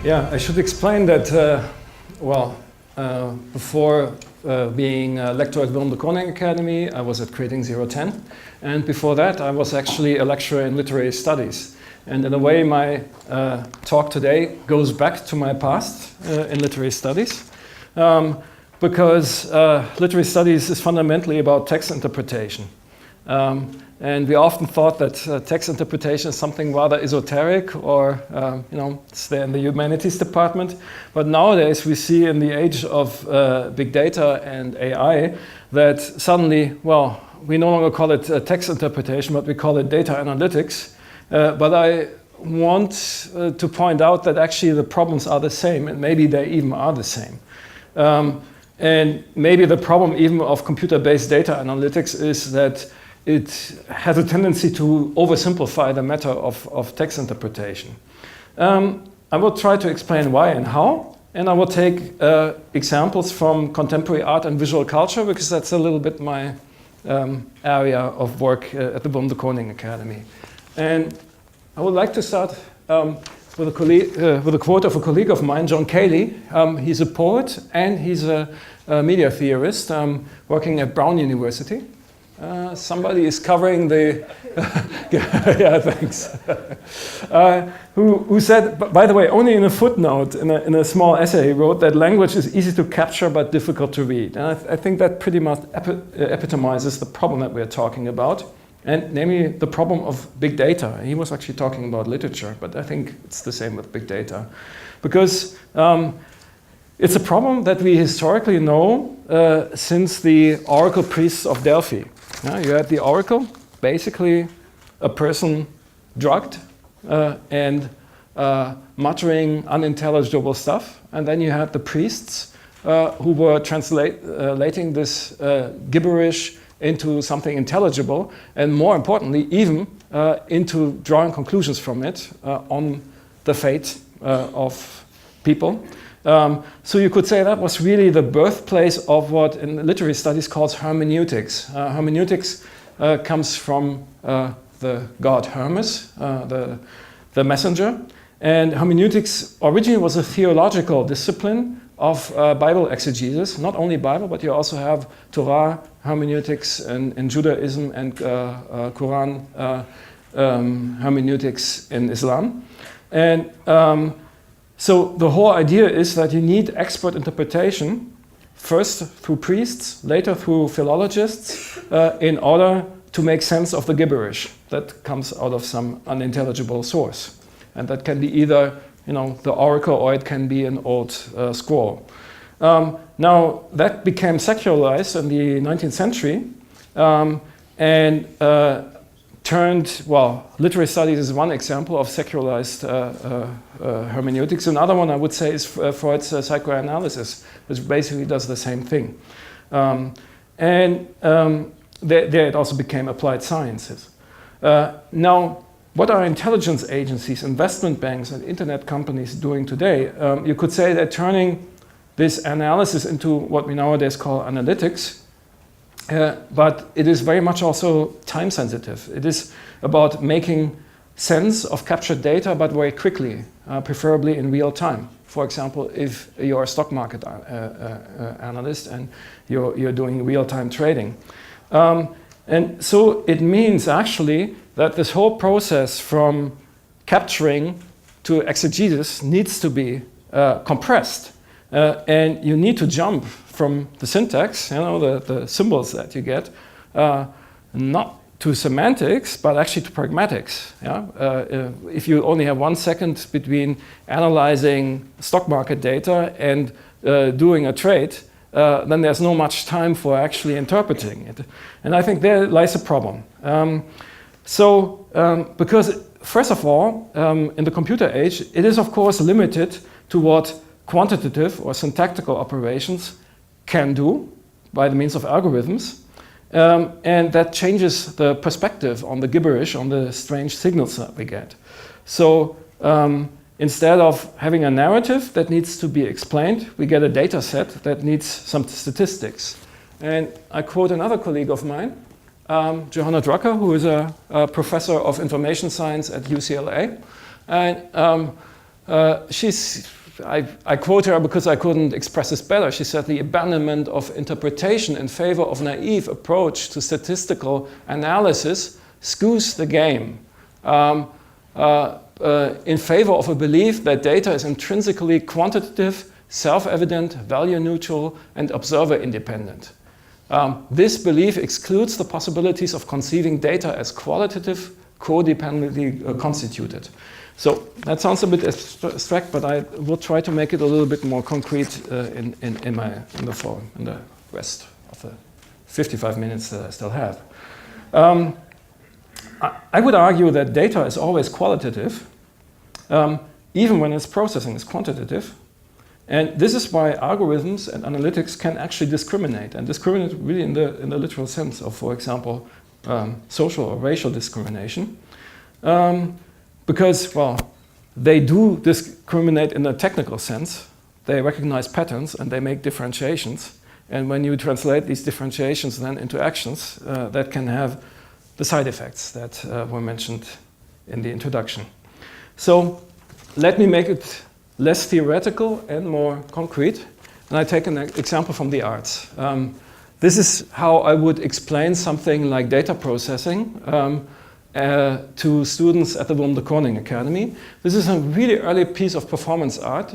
Yeah, I should explain that, before being a lecturer at Willem de Kooning Academy, I was at Creating 010. And before that, I was actually a lecturer in literary studies. And in a way, my talk today goes back to my past in literary studies. Because literary studies is fundamentally about text interpretation. And we often thought that text interpretation is something rather esoteric or, it's there in the humanities department. But nowadays we see in the age of big data and AI that suddenly, we no longer call it text interpretation, but we call it data analytics. But I want to point out that actually the problems are the same, and maybe they even are the same. And maybe the problem even of computer-based data analytics is that it has a tendency to oversimplify the matter of text interpretation. I will try to explain why and how, and I will take examples from contemporary art and visual culture, because that's a little bit my area of work at the Willem de Kooning Academy. And I would like to start with a quote of a colleague of mine, John Cayley. He's a poet and he's a media theorist working at Brown University. Somebody is covering the... yeah, thanks. Who said, by the way, only in a footnote, in a small essay he wrote, that language is easy to capture but difficult to read. And I think that pretty much epitomizes the problem that we're talking about, and namely the problem of big data. He was actually talking about literature, but I think it's the same with big data. Because it's a problem that we historically know since the oracle priests of Delphi. You had the oracle, basically a person drugged and muttering unintelligible stuff. And then you had the priests who were translating this gibberish into something intelligible, and more importantly, even into drawing conclusions from it on the fate of people. So you could say that was really the birthplace of what in literary studies calls hermeneutics. Hermeneutics comes from the god Hermes, the messenger. And hermeneutics originally was a theological discipline of Bible exegesis. Not only Bible, but you also have Torah hermeneutics in Judaism and Quran hermeneutics in Islam. And so the whole idea is that you need expert interpretation, first through priests, later through philologists, in order to make sense of the gibberish that comes out of some unintelligible source. And that can be either the oracle, or it can be an old scroll. Now, that became secularized in the 19th century and turned, literary studies is one example of secularized hermeneutics. Another one I would say is Freud's psychoanalysis, which basically does the same thing. There it also became applied sciences. Now, what are intelligence agencies, investment banks, and internet companies doing today? You could say they're turning this analysis into what we nowadays call analytics, but it is very much also time sensitive. It is about making sense of captured data, but very quickly, preferably in real time. For example, if you're a stock market analyst and you're doing real-time trading. And so it means actually that this whole process from capturing to exegesis needs to be compressed. And you need to jump from the syntax, the symbols that you get, not to semantics, but actually to pragmatics. If you only have 1 second between analyzing stock market data and doing a trade, then there's no much time for actually interpreting it. And I think there lies a problem. Because first of all, in the computer age, it is of course limited to what quantitative or syntactical operations can do by the means of algorithms. And that changes the perspective on the gibberish, on the strange signals that we get. So instead of having a narrative that needs to be explained, we get a data set that needs some statistics. And I quote another colleague of mine, Johanna Drucker, who is a professor of information science at UCLA. And I quote her because I couldn't express this better. She said, the abandonment of interpretation in favor of naive approach to statistical analysis skews the game in favor of a belief that data is intrinsically quantitative, self-evident, value-neutral, and observer-independent. This belief excludes the possibilities of conceiving data as qualitative, codependently constituted. So that sounds a bit abstract, but I will try to make it a little bit more concrete in the rest of the 55 minutes that I still have. I would argue that data is always qualitative, even when its processing is quantitative. And this is why algorithms and analytics can actually discriminate, and discriminate really in the literal sense of, for example, social or racial discrimination. Because, well, they do discriminate in a technical sense. They recognize patterns and they make differentiations. And when you translate these differentiations then into actions, that can have the side effects that were mentioned in the introduction. So let me make it less theoretical and more concrete. And I take an example from the arts. This is how I would explain something like data processing to students at the Willem de Kooning Academy. This is a really early piece of performance art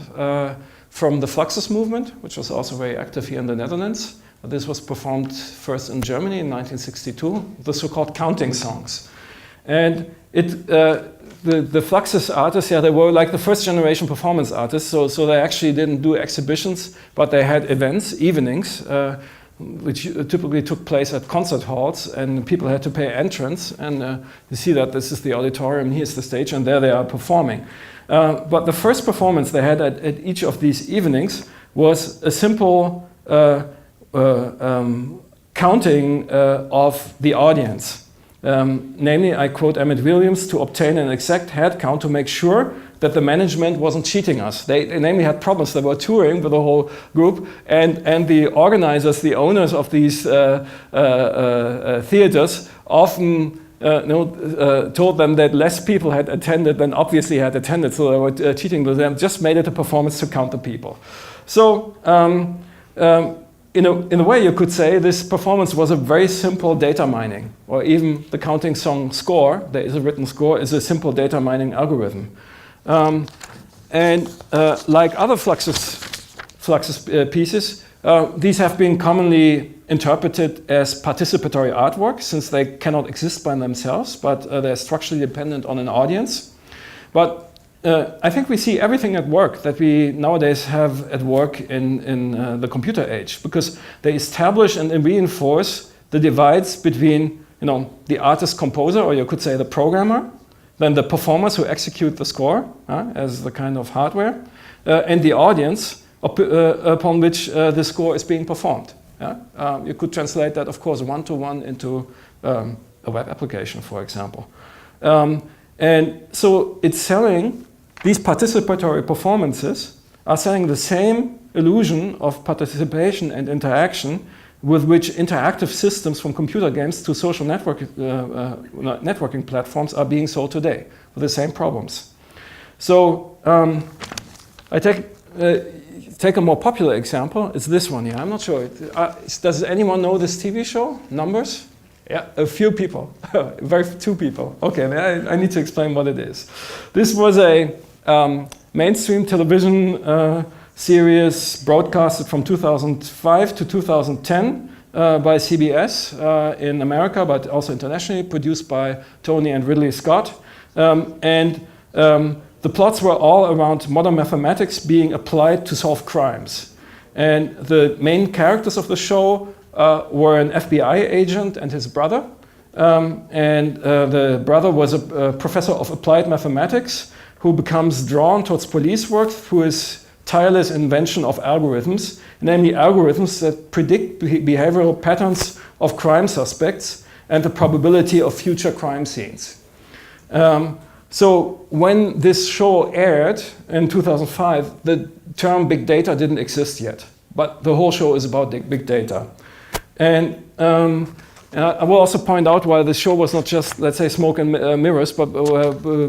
from the Fluxus movement, which was also very active here in the Netherlands. This was performed first in Germany in 1962, the so-called counting songs. And the Fluxus artists, they were like the first generation performance artists, so they actually didn't do exhibitions, but they had events, evenings, which typically took place at concert halls, and people had to pay entrance. And you see that this is the auditorium, here's the stage, and there they are performing. But the first performance they had at each of these evenings was a simple counting of the audience. Namely, I quote Emmett Williams, to obtain an exact head count to make sure that the management wasn't cheating us. They namely had problems. They were touring with the whole group, and the organizers, the owners of these theaters, often told them that less people had attended than obviously had attended, so they were cheating with them. Just made it a performance to count the people. So, in a way, you could say this performance was a very simple data mining, or even the counting song score, there is a written score, is a simple data mining algorithm. Like other Fluxus pieces, these have been commonly interpreted as participatory artwork, since they cannot exist by themselves, but they're structurally dependent on an audience. But I think we see everything at work that we nowadays have at work in the computer age, because they establish and reinforce the divides between the artist-composer, or you could say the programmer, then the performers who execute the score as the kind of hardware, and the audience upon which the score is being performed. You could translate that, of course, one-to-one into a web application, for example. And so it's selling, these participatory performances are selling the same illusion of participation and interaction with which interactive systems from computer games to social networking platforms are being sold today, with the same problems. So I take a more popular example. It's this one here. I'm not sure. Does anyone know this TV show, Numbers? Yeah, a few people, two people. Okay, I need to explain what it is. This was a mainstream television series broadcasted from 2005 to 2010 by CBS in America, but also internationally, produced by Tony and Ridley Scott. The plots were all around modern mathematics being applied to solve crimes. And the main characters of the show were an FBI agent and his brother. The brother was a professor of applied mathematics who becomes drawn towards police work through his tireless invention of algorithms, namely algorithms that predict behavioral patterns of crime suspects and the probability of future crime scenes. So when this show aired in 2005, the term big data didn't exist yet, but the whole show is about big data. And I will also point out why the show was not just, let's say, smoke and mirrors, but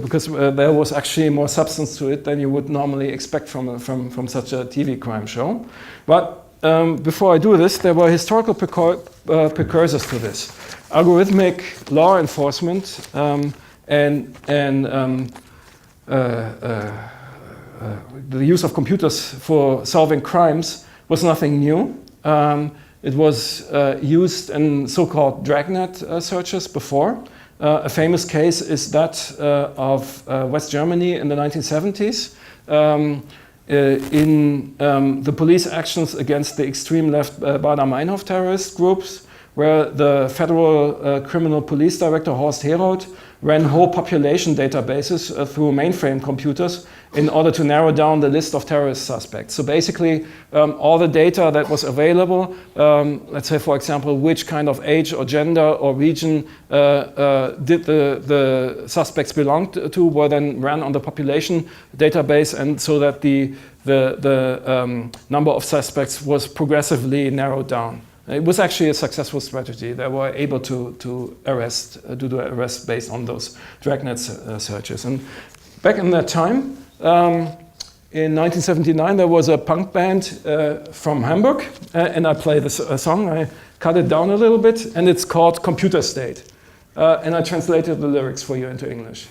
because there was actually more substance to it than you would normally expect from such a TV crime show. But before I do this, there were historical precursors to this. Algorithmic law enforcement and the use of computers for solving crimes was nothing new. It was used in so-called dragnet searches before. A famous case is that of West Germany in the 1970s. In the police actions against the extreme left Baader-Meinhof terrorist groups, where the federal criminal police director Horst Herold ran whole population databases through mainframe computers in order to narrow down the list of terrorist suspects. So basically, all the data that was available, let's say, for example, which kind of age or gender or region did the suspects belong to, were then ran on the population database, and so that the number of suspects was progressively narrowed down. It was actually a successful strategy. They were able to do the arrest based on those dragnet searches. And back in that time, in 1979, there was a punk band from Hamburg, and I play this song. I cut it down a little bit, and it's called Computer State. And I translated the lyrics for you into English.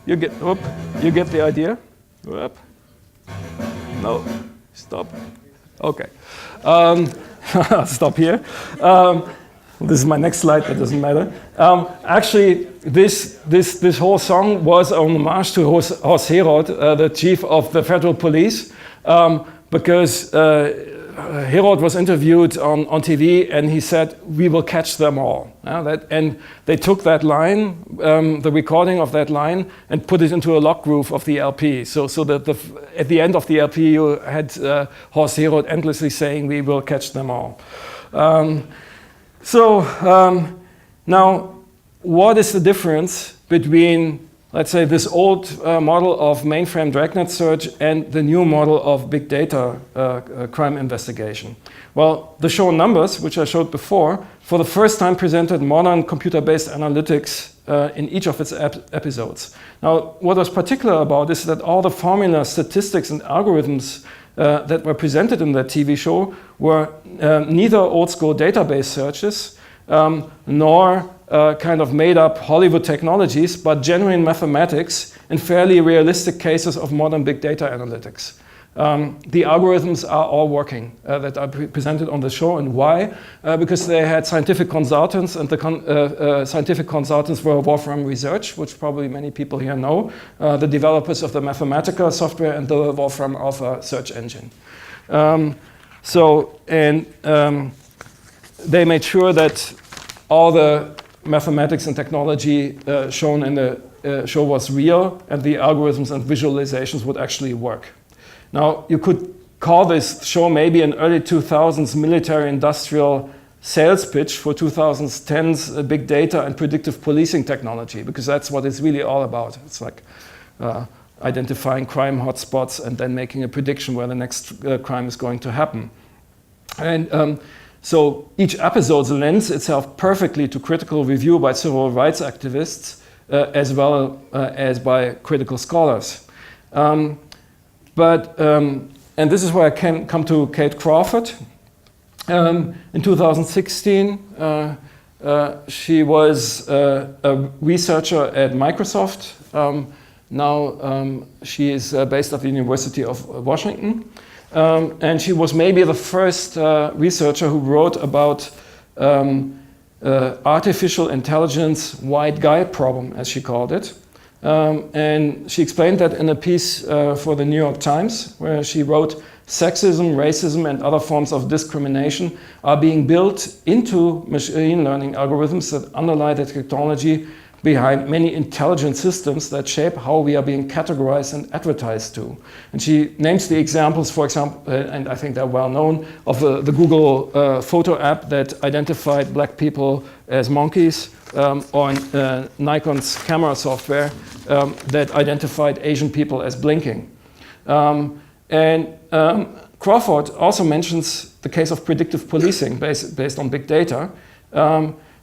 You get the idea? Whoop. No, stop. Okay, I'll stop here. This is my next slide, but doesn't matter. Actually, this whole song was an homage to Horst Herold, the chief of the federal police, because Herold was interviewed on TV, and he said, "We will catch them all." And they took that line, the recording of that line, and put it into a lock groove of the LP. So that at the end of the LP, you had Horst Herold endlessly saying, "We will catch them all." Now, what is the difference between, let's say, this old model of mainframe dragnet search and the new model of big data crime investigation? Well, the show Numbers, which I showed before, for the first time presented modern computer-based analytics in each of its episodes. Now, what was particular about is that all the formulas, statistics, and algorithms that were presented in that TV show were neither old-school database searches nor kind of made-up Hollywood technologies, but genuine mathematics and fairly realistic cases of modern big data analytics. The algorithms are all working that are presented on the show, and why? Because they had scientific consultants, and the scientific consultants were Wolfram Research, which probably many people here know, the developers of the Mathematica software and the Wolfram Alpha search engine. They made sure that all the mathematics and technology shown in the show was real, and the algorithms and visualizations would actually work. Now, you could call this show maybe an early 2000s military-industrial sales pitch for 2010's big data and predictive policing technology, because that's what it's really all about. It's like identifying crime hotspots and then making a prediction where the next crime is going to happen. And so each episode lends itself perfectly to critical review by civil rights activists, as well as by critical scholars. And this is where I can come to Kate Crawford. In 2016, she was a researcher at Microsoft. Now she is based at the University of Washington. And she was maybe the first researcher who wrote about artificial intelligence white guy problem, as she called it. And she explained that in a piece for the New York Times, where she wrote sexism, racism, and other forms of discrimination are being built into machine learning algorithms that underlie the technology behind many intelligent systems that shape how we are being categorized and advertised to. And she names the examples, for example, and I think they're well known, of the Google photo app that identified black people as monkeys, or Nikon's camera software that identified Asian people as blinking. Crawford also mentions the case of predictive policing based on big data,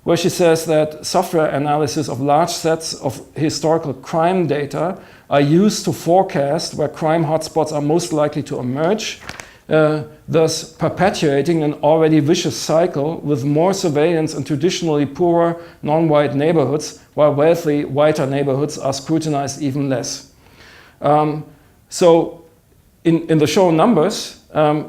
where she says that software analysis of large sets of historical crime data are used to forecast where crime hotspots are most likely to emerge, thus perpetuating an already vicious cycle with more surveillance in traditionally poorer, non-white neighborhoods, while wealthy, whiter neighborhoods are scrutinized even less. So in the show numbers,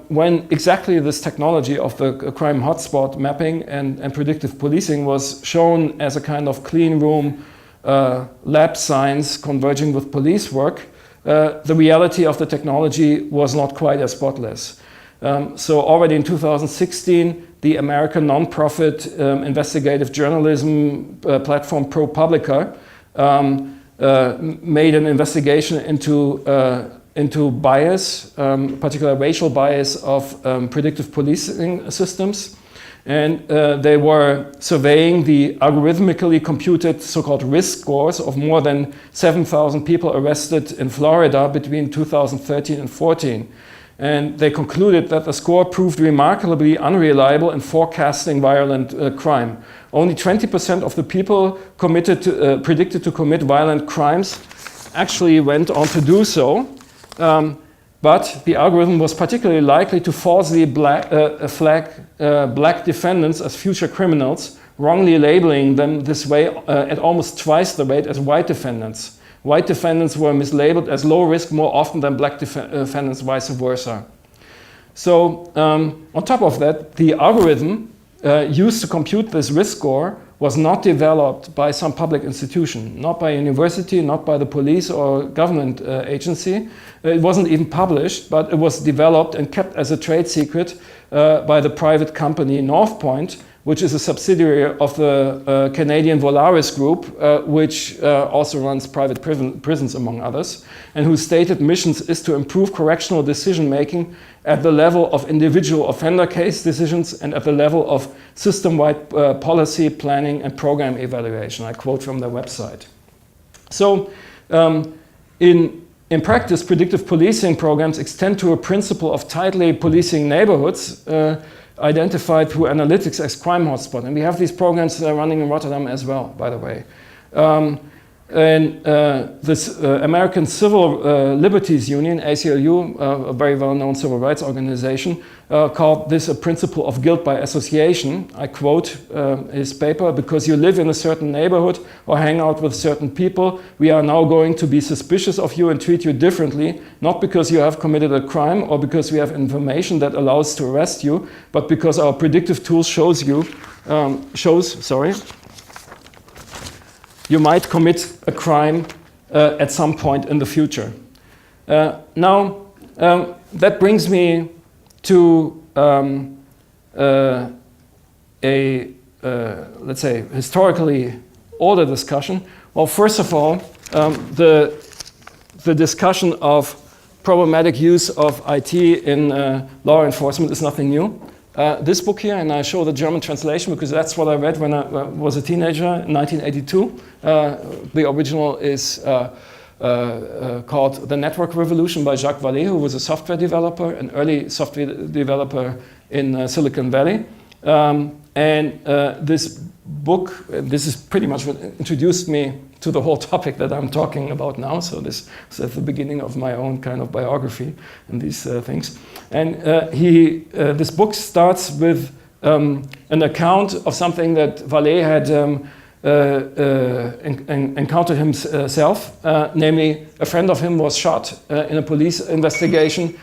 when exactly this technology of the crime hotspot mapping and predictive policing was shown as a kind of clean room lab science converging with police work, the reality of the technology was not quite as spotless. So already in 2016, the American nonprofit investigative journalism platform ProPublica made an investigation into bias, particular racial bias of predictive policing systems. And they were surveying the algorithmically computed so-called risk scores of more than 7,000 people arrested in Florida between 2013 and 14. And they concluded that the score proved remarkably unreliable in forecasting violent crime. Only 20% of the people predicted to commit violent crimes actually went on to do so. But the algorithm was particularly likely to falsely flag black defendants as future criminals, wrongly labeling them this way at almost twice the rate as white defendants. White defendants were mislabeled as low risk more often than black defendants, vice versa. So on top of that, the algorithm used to compute this risk score was not developed by some public institution, not by a university, not by the police or government agency. It wasn't even published, but it was developed and kept as a trade secret by the private company Northpoint, which is a subsidiary of the Canadian Volaris Group, which also runs private prisons, among others, and whose stated missions is to improve correctional decision-making at the level of individual offender case decisions and at the level of system-wide policy planning and program evaluation. I quote from their website. So in practice, predictive policing programs extend to a principle of tightly policing neighborhoods identified through analytics as crime hotspot. And we have these programs that are running in Rotterdam as well, by the way. This American Civil Liberties Union, ACLU, a very well-known civil rights organization, called this a principle of guilt by association. I quote his paper, "Because you live in a certain neighborhood or hang out with certain people, we are now going to be suspicious of you and treat you differently, not because you have committed a crime or because we have information that allows to arrest you, but because our predictive tool shows you might commit a crime at some point in the future." Now, that brings me to let's say, historically older discussion. Well, first of all, the discussion of problematic use of IT in law enforcement is nothing new. This book here, and I show the German translation because that's what I read when I was a teenager in 1982. The original is called The Network Revolution by Jacques Vallée, who was a software developer, an early software developer in Silicon Valley. This book, this is pretty much what introduced me to the whole topic that I'm talking about now. So this is at the beginning of my own kind of biography and these things. And this book starts with an account of something that Vallée had encountered himself. Namely, a friend of him was shot in a police investigation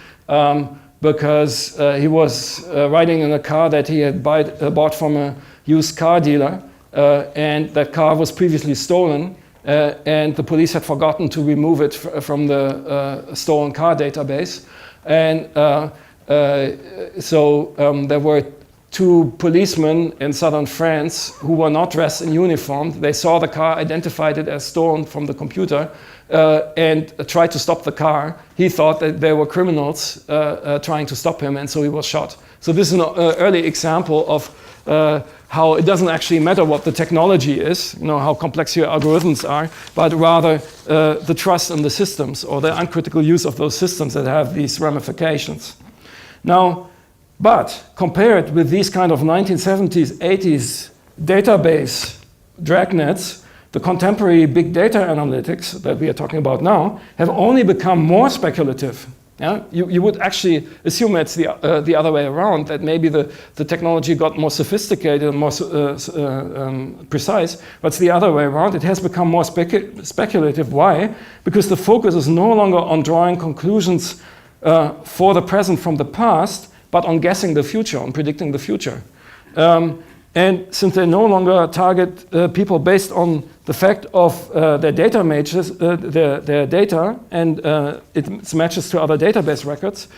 because he was riding in a car that he had bought from a used car dealer, and that car was previously stolen, and the police had forgotten to remove it from the stolen car database. And there were two policemen in southern France who were not dressed in uniform. They saw the car, identified it as stolen from the computer, and tried to stop the car. He thought that they were criminals trying to stop him, and so he was shot. So this is an early example of how it doesn't actually matter what the technology is, how complex your algorithms are, but rather the trust in the systems or the uncritical use of those systems that have these ramifications. Now, but compared with these kind of 1970s, 80s database dragnets, the contemporary big data analytics that we are talking about now have only become more speculative. Yeah? You would actually assume it's the other way around, that maybe the technology got more sophisticated and more precise, but it's the other way around. It has become more speculative. Why? Because the focus is no longer on drawing conclusions for the present from the past, but on guessing the future, on predicting the future. And since they no longer target people based on the fact of their data matches, their data and its matches to other database records,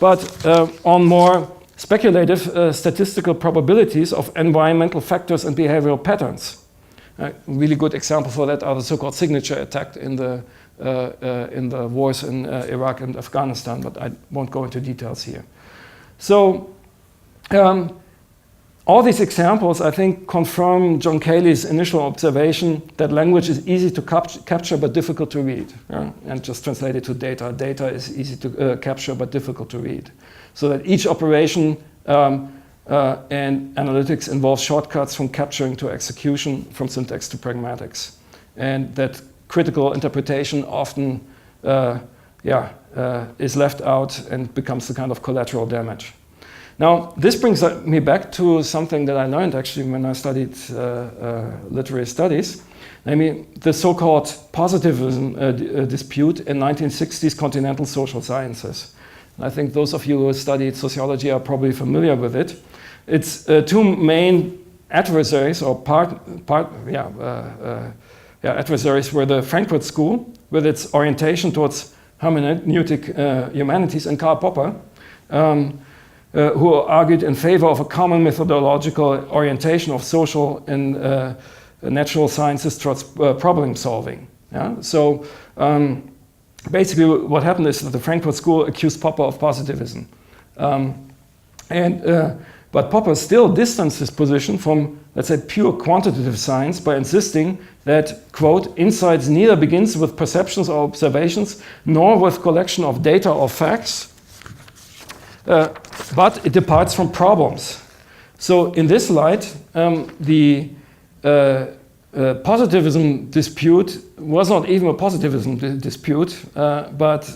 but on more speculative statistical probabilities of environmental factors and behavioral patterns. A really good example for that are the so-called signature attacks in the wars in Iraq and Afghanistan, but I won't go into details here. So all these examples, I think, confirm John Cayley's initial observation that language is easy to capture but difficult to read. And just translate it to data. Data is easy to capture but difficult to read. So that each operation and analytics involves shortcuts from capturing to execution, from syntax to pragmatics. And that critical interpretation often is left out and becomes the kind of collateral damage. Now, this brings me back to something that I learned actually when I studied literary studies, namely the so-called positivism dispute in 1960s continental social sciences. And I think those of you who studied sociology are probably familiar with it. It's two main adversaries, or adversaries were the Frankfurt School, with its orientation towards hermeneutic humanities, and Karl Popper, who argued in favor of a common methodological orientation of social and natural sciences towards problem solving. Yeah? So basically what happened is that the Frankfurt School accused Popper of positivism. But Popper still distanced his position from, let's say, pure quantitative science by insisting that, quote, insights neither begins with perceptions or observations, nor with collection of data or facts, but it departs from problems. So in this light, the positivism dispute was not even a positivism dispute, but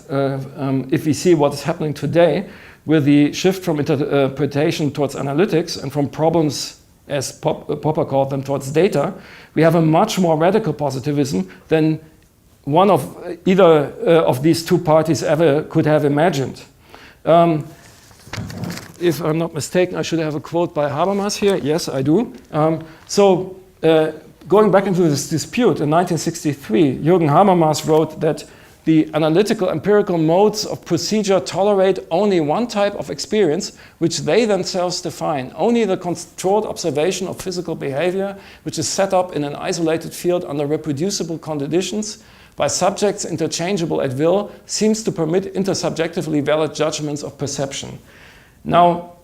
if we see what is happening today with the shift from interpretation towards analytics and from problems, as Popper called them, towards data, we have a much more radical positivism than one of either of these two parties ever could have imagined. If I'm not mistaken, I should have a quote by Habermas here. Yes, I do. Going back into this dispute, in 1963, Jürgen Habermas wrote that the analytical empirical modes of procedure tolerate only one type of experience, which they themselves define. Only the controlled observation of physical behavior, which is set up in an isolated field under reproducible conditions, by subjects interchangeable at will, seems to permit intersubjectively valid judgments of perception. Now,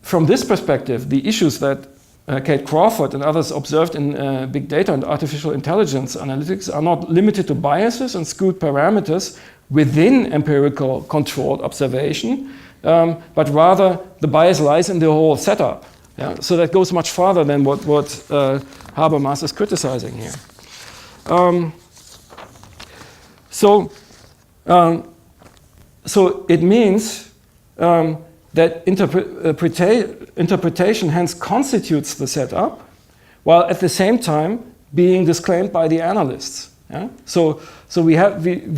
from this perspective, the issues that Kate Crawford and others observed in big data and artificial intelligence analytics are not limited to biases and skewed parameters within empirical controlled observation, but rather the bias lies in the whole setup. Yeah? So that goes much farther than what Habermas is criticizing here. So it means that interpretation hence constitutes the setup, while at the same time being disclaimed by the analysts. Yeah? So we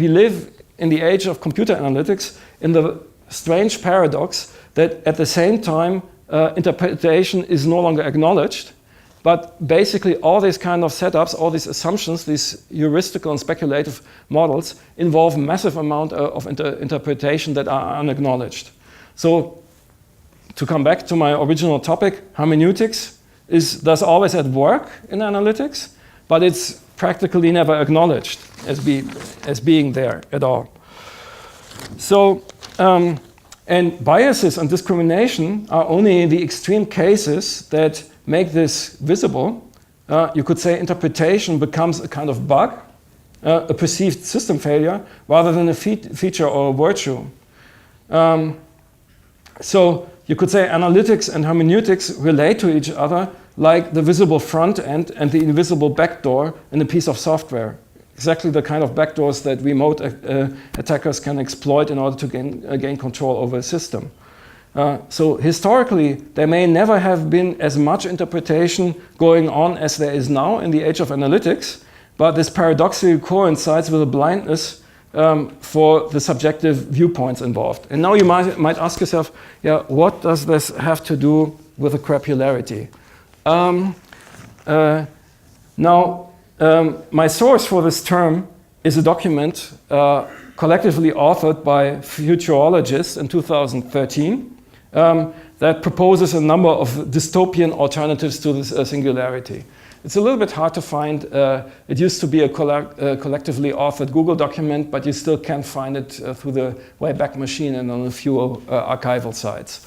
live in the age of computer analytics in the strange paradox that at the same time interpretation is no longer acknowledged, but basically all these kind of setups, all these assumptions, these heuristical and speculative models involve massive amount of interpretation that are unacknowledged. So to come back to my original topic, hermeneutics is thus always at work in analytics, but it's practically never acknowledged as being there at all. So, and biases and discrimination are only the extreme cases that make this visible. You could say interpretation becomes a kind of bug, a perceived system failure, rather than a feature or a virtue. So you could say analytics and hermeneutics relate to each other like the visible front end and the invisible back door in a piece of software. Exactly the kind of backdoors that remote attackers can exploit in order to gain control over a system. So historically, there may never have been as much interpretation going on as there is now in the age of analytics, but this paradoxically coincides with a blindness for the subjective viewpoints involved. And now you might ask yourself, yeah, what does this have to do with the crapularity? My source for this term is a document collectively authored by futurologists in 2013 that proposes a number of dystopian alternatives to this singularity. It's a little bit hard to find. It used to be a collectively authored Google document, but you still can't find it through the Wayback Machine and on a few archival sites.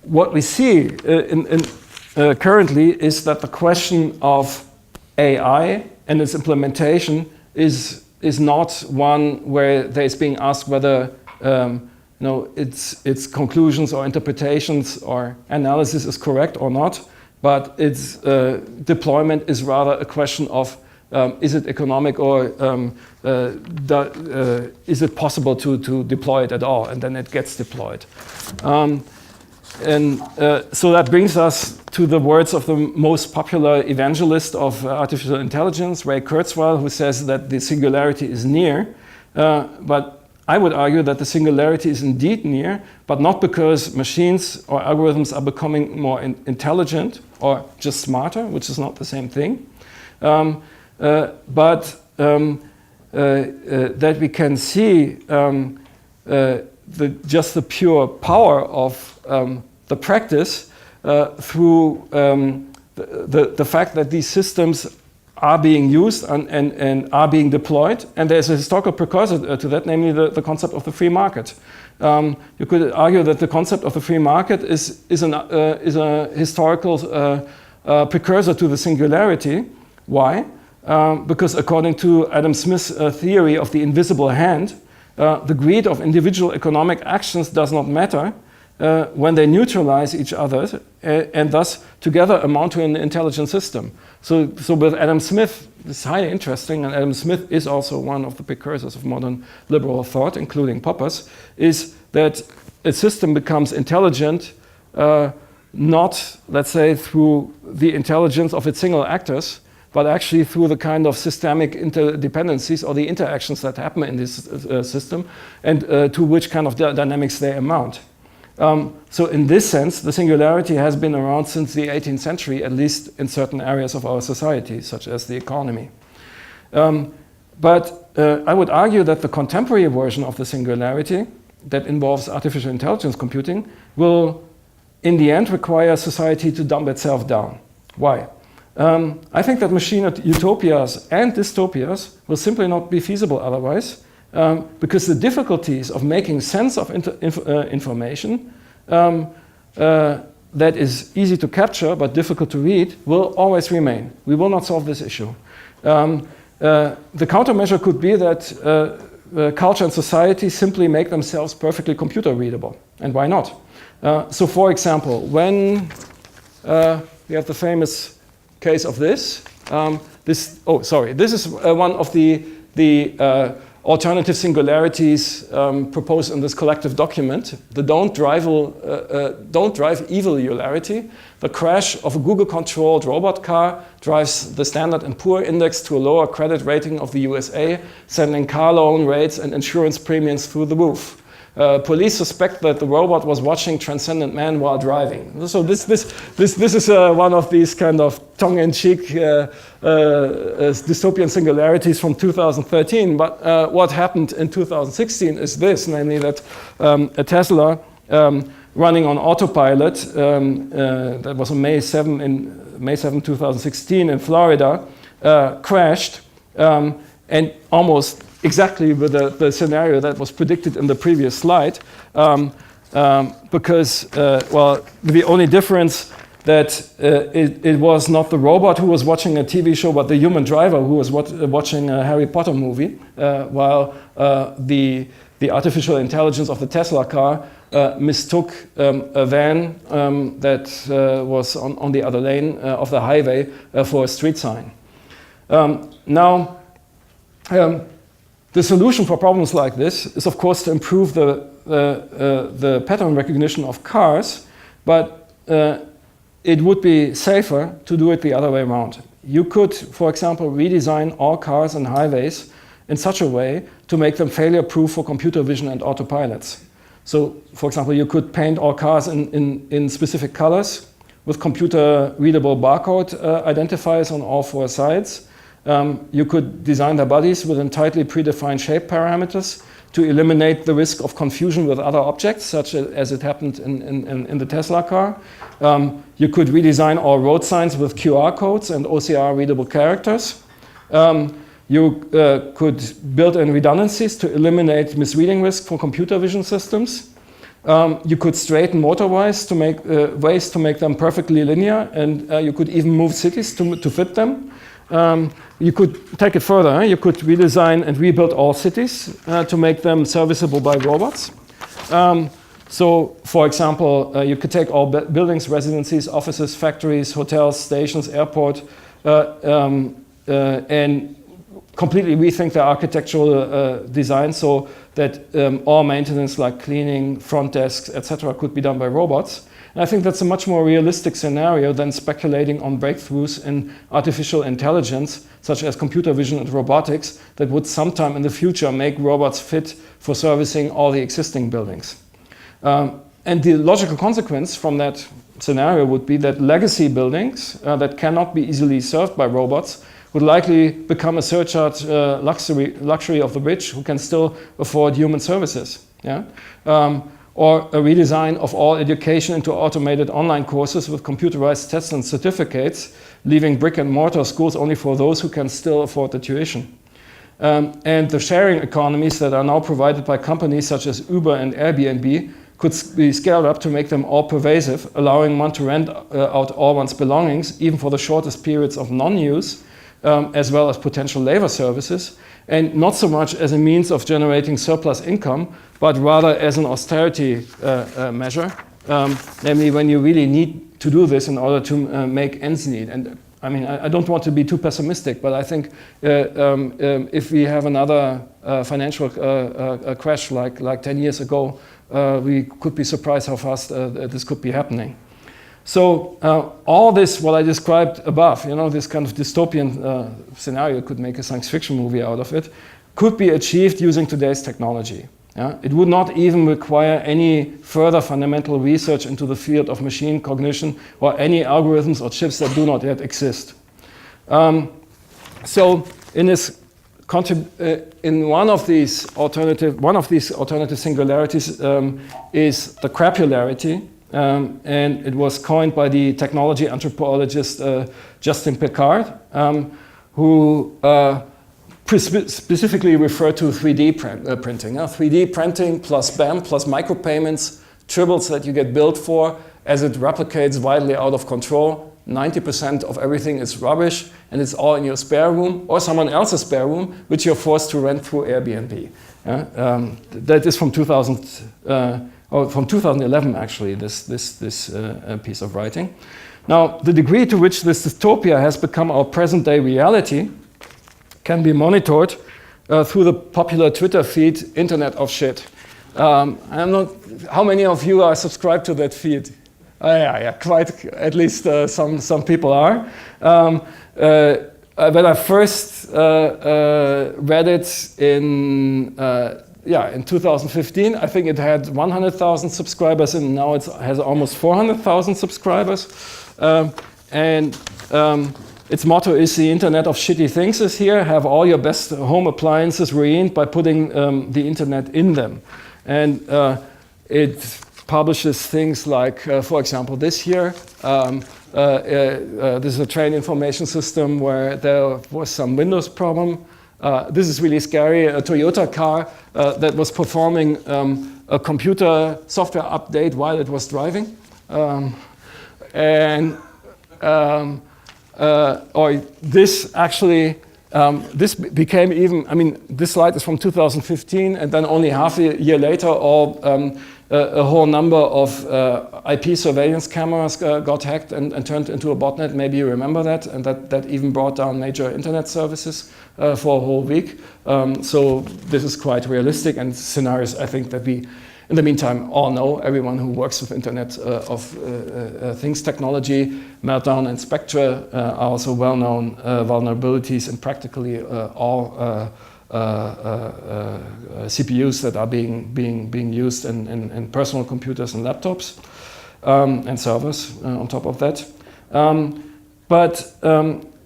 What we see currently is that the question of AI and its implementation is not one where there's being asked whether its conclusions or interpretations or analysis is correct or not, but its deployment is rather a question of is it economic or is it possible to deploy it at all, and then it gets deployed. So that brings us to the words of the most popular evangelist of artificial intelligence, Ray Kurzweil, who says that the singularity is near. But I would argue that the singularity is indeed near, but not because machines or algorithms are becoming more intelligent or just smarter, which is not the same thing, but that we can see just the pure power of the practice through the fact that these systems are being used and are being deployed. And there's a historical precursor to that, namely the concept of the free market. You could argue that the concept of the free market is a historical precursor to the singularity. Why? Because according to Adam Smith's theory of the invisible hand, the greed of individual economic actions does not matter when they neutralize each other and thus together amount to an intelligent system. So with Adam Smith, it's highly interesting, and Adam Smith is also one of the precursors of modern liberal thought, including Popper's, is that a system becomes intelligent not, let's say, through the intelligence of its single actors, but actually through the kind of systemic interdependencies or the interactions that happen in this system and to which kind of dynamics they amount. So in this sense, the singularity has been around since the 18th century, at least in certain areas of our society, such as the economy. But I would argue that the contemporary version of the singularity that involves artificial intelligence computing will, in the end, require society to dumb itself down. Why? I think that machine utopias and dystopias will simply not be feasible otherwise, because the difficulties of making sense of information that is easy to capture but difficult to read will always remain. We will not solve this issue. The countermeasure could be that culture and society simply make themselves perfectly computer readable. And why not? So for example, when we have the famous case of this, this is one of the alternative singularities proposed in this collective document, the don't drive evil eularity. The crash of a Google-controlled robot car drives the Standard & Poor index to a lower credit rating of the USA, sending car loan rates and insurance premiums through the roof. Police suspect that the robot was watching Transcendent Man while driving. So this is one of these kind of tongue-in-cheek dystopian singularities from 2013. But what happened in 2016 is this, namely that a Tesla running on autopilot, that was on May 7, 2016 in Florida, crashed, and almost exactly with the scenario that was predicted in the previous slide, because, well, the only difference that it was not the robot who was watching a TV show, but the human driver who was watching a Harry Potter movie, while the artificial intelligence of the Tesla car mistook a van that was on the other lane of the highway for a street sign. Now, the solution for problems like this is, of course, to improve the pattern recognition of cars, but it would be safer to do it the other way around. You could, for example, redesign all cars and highways in such a way to make them failure-proof for computer vision and autopilots. So, for example, you could paint all cars in specific colors with computer-readable barcode identifiers on all four sides. You could design their bodies within tightly predefined shape parameters to eliminate the risk of confusion with other objects, such as it happened in the Tesla car. You could redesign all road signs with QR codes and OCR-readable characters. You could build in redundancies to eliminate misreading risk for computer vision systems. You could straighten motorways to make ways to make them perfectly linear, and you could even move cities to fit them. You could take it further. You could redesign and rebuild all cities to make them serviceable by robots. So, for example, you could take all buildings, residencies, offices, factories, hotels, stations, airport, and completely rethink their architectural design so that all maintenance like cleaning, front desks, etc. could be done by robots. And I think that's a much more realistic scenario than speculating on breakthroughs in artificial intelligence, such as computer vision and robotics, that would sometime in the future make robots fit for servicing all the existing buildings. And the logical consequence from that scenario would be that legacy buildings that cannot be easily served by robots would likely become a surcharge luxury of the rich who can still afford human services. Yeah? Or a redesign of all education into automated online courses with computerized tests and certificates, leaving brick and mortar schools only for those who can still afford the tuition. And the sharing economies that are now provided by companies such as Uber and Airbnb could be scaled up to make them all pervasive, allowing one to rent out all one's belongings, even for the shortest periods of non-use, as well as potential labor services, and not so much as a means of generating surplus income, but rather as an austerity measure, namely when you really need to do this in order to make ends meet. And I mean, I don't want to be too pessimistic, but I think if we have another financial crash like 10 years ago, we could be surprised how fast this could be happening. So all this, what I described above, you know, this kind of dystopian scenario, could make a science fiction movie out of it, could be achieved using today's technology. Yeah? It would not even require any further fundamental research into the field of machine cognition or any algorithms or chips that do not yet exist. So in this in one of these alternative singularities is the crapularity. And it was coined by the technology anthropologist Justin Picard, who specifically referred to 3D printing. 3D printing plus BAM plus micropayments, tribbles that you get billed for as it replicates wildly out of control. 90% of everything is rubbish, and it's all in your spare room or someone else's spare room, which you're forced to rent through Airbnb. That is from 2011, actually, this piece of writing. Now, the degree to which this dystopia has become our present-day reality can be monitored through the popular Twitter feed, Internet of Shit. How many of you are subscribed to that feed? Yeah, quite, at least some people are. When I first read it in in 2015, I think it had 100,000 subscribers, and now it has almost 400,000 subscribers. Its motto is the Internet of Shitty Things is here. Have all your best home appliances ruined by putting the Internet in them. And it publishes things like, for example, this here. This is a train information system where there was some Windows problem. This is really scary, a Toyota car that was performing a computer software update while it was driving. Or this actually, this became even, I mean, this slide is from 2015, and then only half a year later, a whole number of IP surveillance cameras got hacked and turned into a botnet. Maybe you remember that, and that even brought down major internet services for a whole week. So this is quite realistic, and scenarios I think that we, in the meantime, all know. Everyone who works with Internet of Things technology, Meltdown and Spectre are also well-known vulnerabilities in practically all CPUs that are being used in personal computers and laptops and servers on top of that. But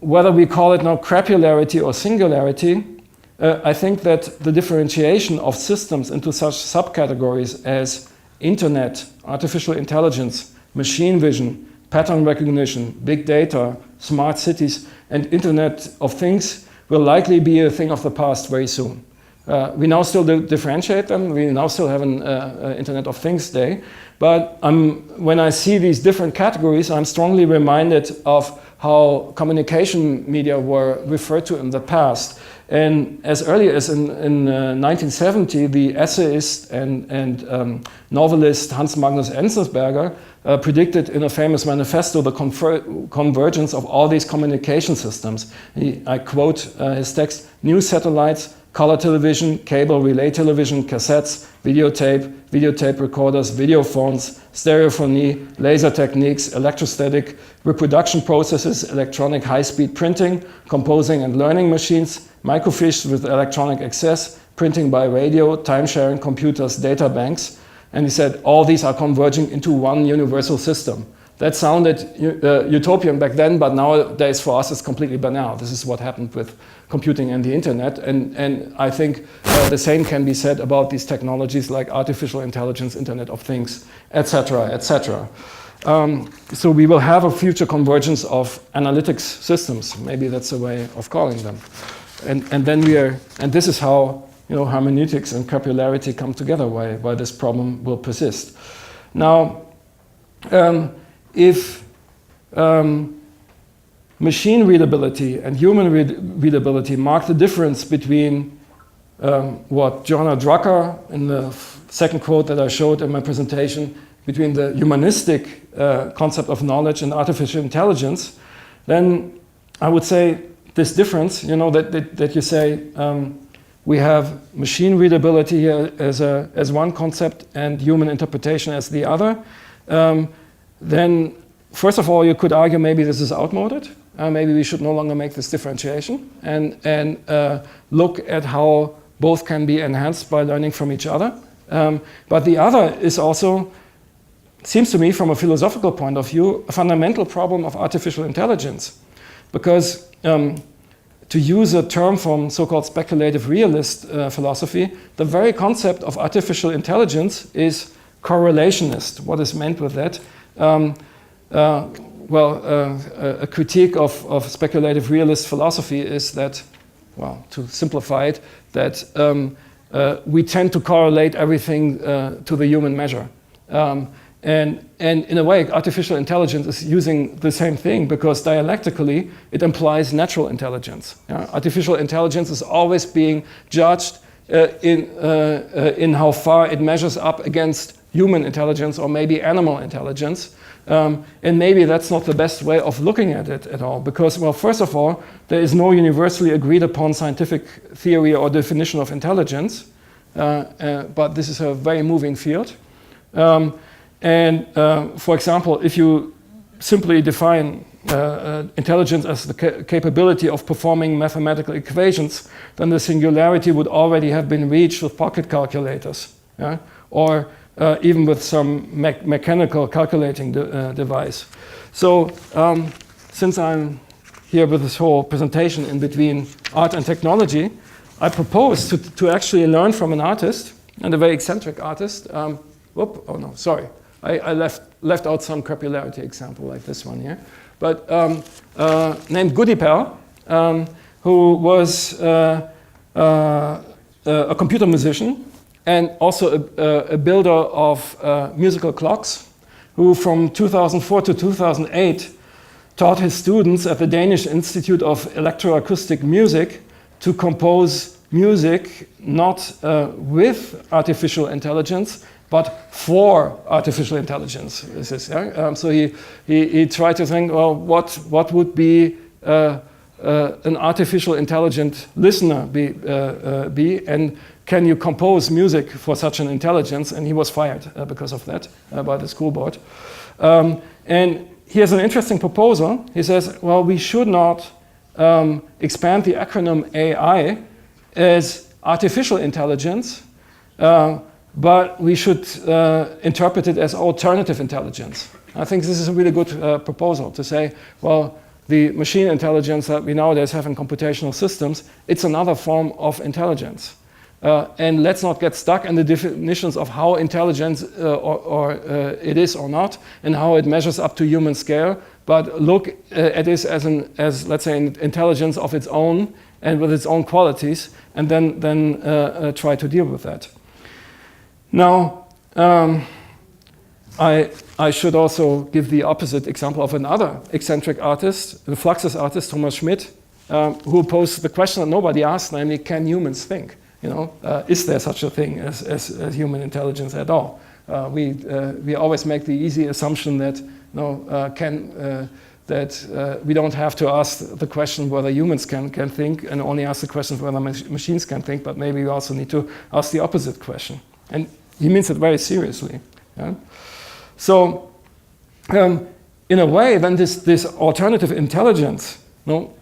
whether we call it now crapularity or singularity, I think that the differentiation of systems into such subcategories as internet, artificial intelligence, machine vision, pattern recognition, big data, smart cities, and Internet of Things will likely be a thing of the past very soon. We now still differentiate them. We now still have an Internet of Things day. But when I see these different categories, I'm strongly reminded of how communication media were referred to in the past. And as early as in 1970, the essayist and novelist Hans Magnus Enzensberger predicted in a famous manifesto the convergence of all these communication systems. I quote his text: new satellites, color television, cable relay television, cassettes, videotape recorders, video phones, stereophony, laser techniques, electrostatic reproduction processes, electronic high-speed printing, composing and learning machines, microfiche with electronic access, printing by radio, time-sharing computers, data banks. And he said, all these are converging into one universal system. That sounded utopian back then, but nowadays for us it's completely banal. This is what happened with computing and the internet. And I think the same can be said about these technologies like artificial intelligence, Internet of Things, etc., etc. So we will have a future convergence of analytics systems. Maybe that's a way of calling them. And then this is how hermeneutics and crapularity come together, why this problem will persist. Now, if machine readability and human readability mark the difference between what Johanna Drucker, in the second quote that I showed in my presentation, between the humanistic concept of knowledge and artificial intelligence, then I would say this difference, that you say we have machine readability here as one concept and human interpretation as the other, then first of all you could argue maybe this is outmoded. Maybe we should no longer make this differentiation and look at how both can be enhanced by learning from each other. But the other is also, seems to me from a philosophical point of view, a fundamental problem of artificial intelligence. Because to use a term from so-called speculative realist philosophy, the very concept of artificial intelligence is correlationist. What is meant with that? A critique of speculative realist philosophy is that, well, to simplify it, that we tend to correlate everything to the human measure. And in a way, artificial intelligence is using the same thing because dialectically it implies natural intelligence. Artificial intelligence is always being judged in how far it measures up against human intelligence or maybe animal intelligence. And maybe that's not the best way of looking at it at all because, well, first of all, there is no universally agreed upon scientific theory or definition of intelligence, but this is a very moving field. For example, if you simply define intelligence as the capability of performing mathematical equations, then the singularity would already have been reached with pocket calculators, yeah? Or even with some mechanical calculating device. So since I'm here with this whole presentation in between art and technology, I propose to actually learn from an artist, and a very eccentric artist. I left out some crapullarity example like this one here. But named Goodipal, who was a computer musician and also a builder of musical clocks, who from 2004 to 2008 taught his students at the Danish Institute of Electroacoustic Music to compose music not with artificial intelligence, but for artificial intelligence. This is, yeah? So he tried to think, well, what would be an artificial intelligent listener be, and can you compose music for such an intelligence? And he was fired because of that by the school board. And here's an interesting proposal. He says, well, we should not expand the acronym AI as artificial intelligence, but we should interpret it as alternative intelligence. I think this is a really good proposal to say, well, the machine intelligence that we nowadays have in computational systems, it's another form of intelligence. And let's not get stuck in the definitions of how intelligent it is or not, and how it measures up to human scale, but look at this as let's say, an intelligence of its own and with its own qualities, and then try to deal with that. Now, I should also give the opposite example of another eccentric artist, the Fluxus artist, Thomas Schmidt, who posed the question that nobody asked, namely, can humans think? You know, is there such a thing as human intelligence at all? We always make the easy assumption that we don't have to ask the question whether humans can think, and only ask the question whether machines can think, but maybe we also need to ask the opposite question. And he means it very seriously. Yeah? So, in a way, then this alternative intelligence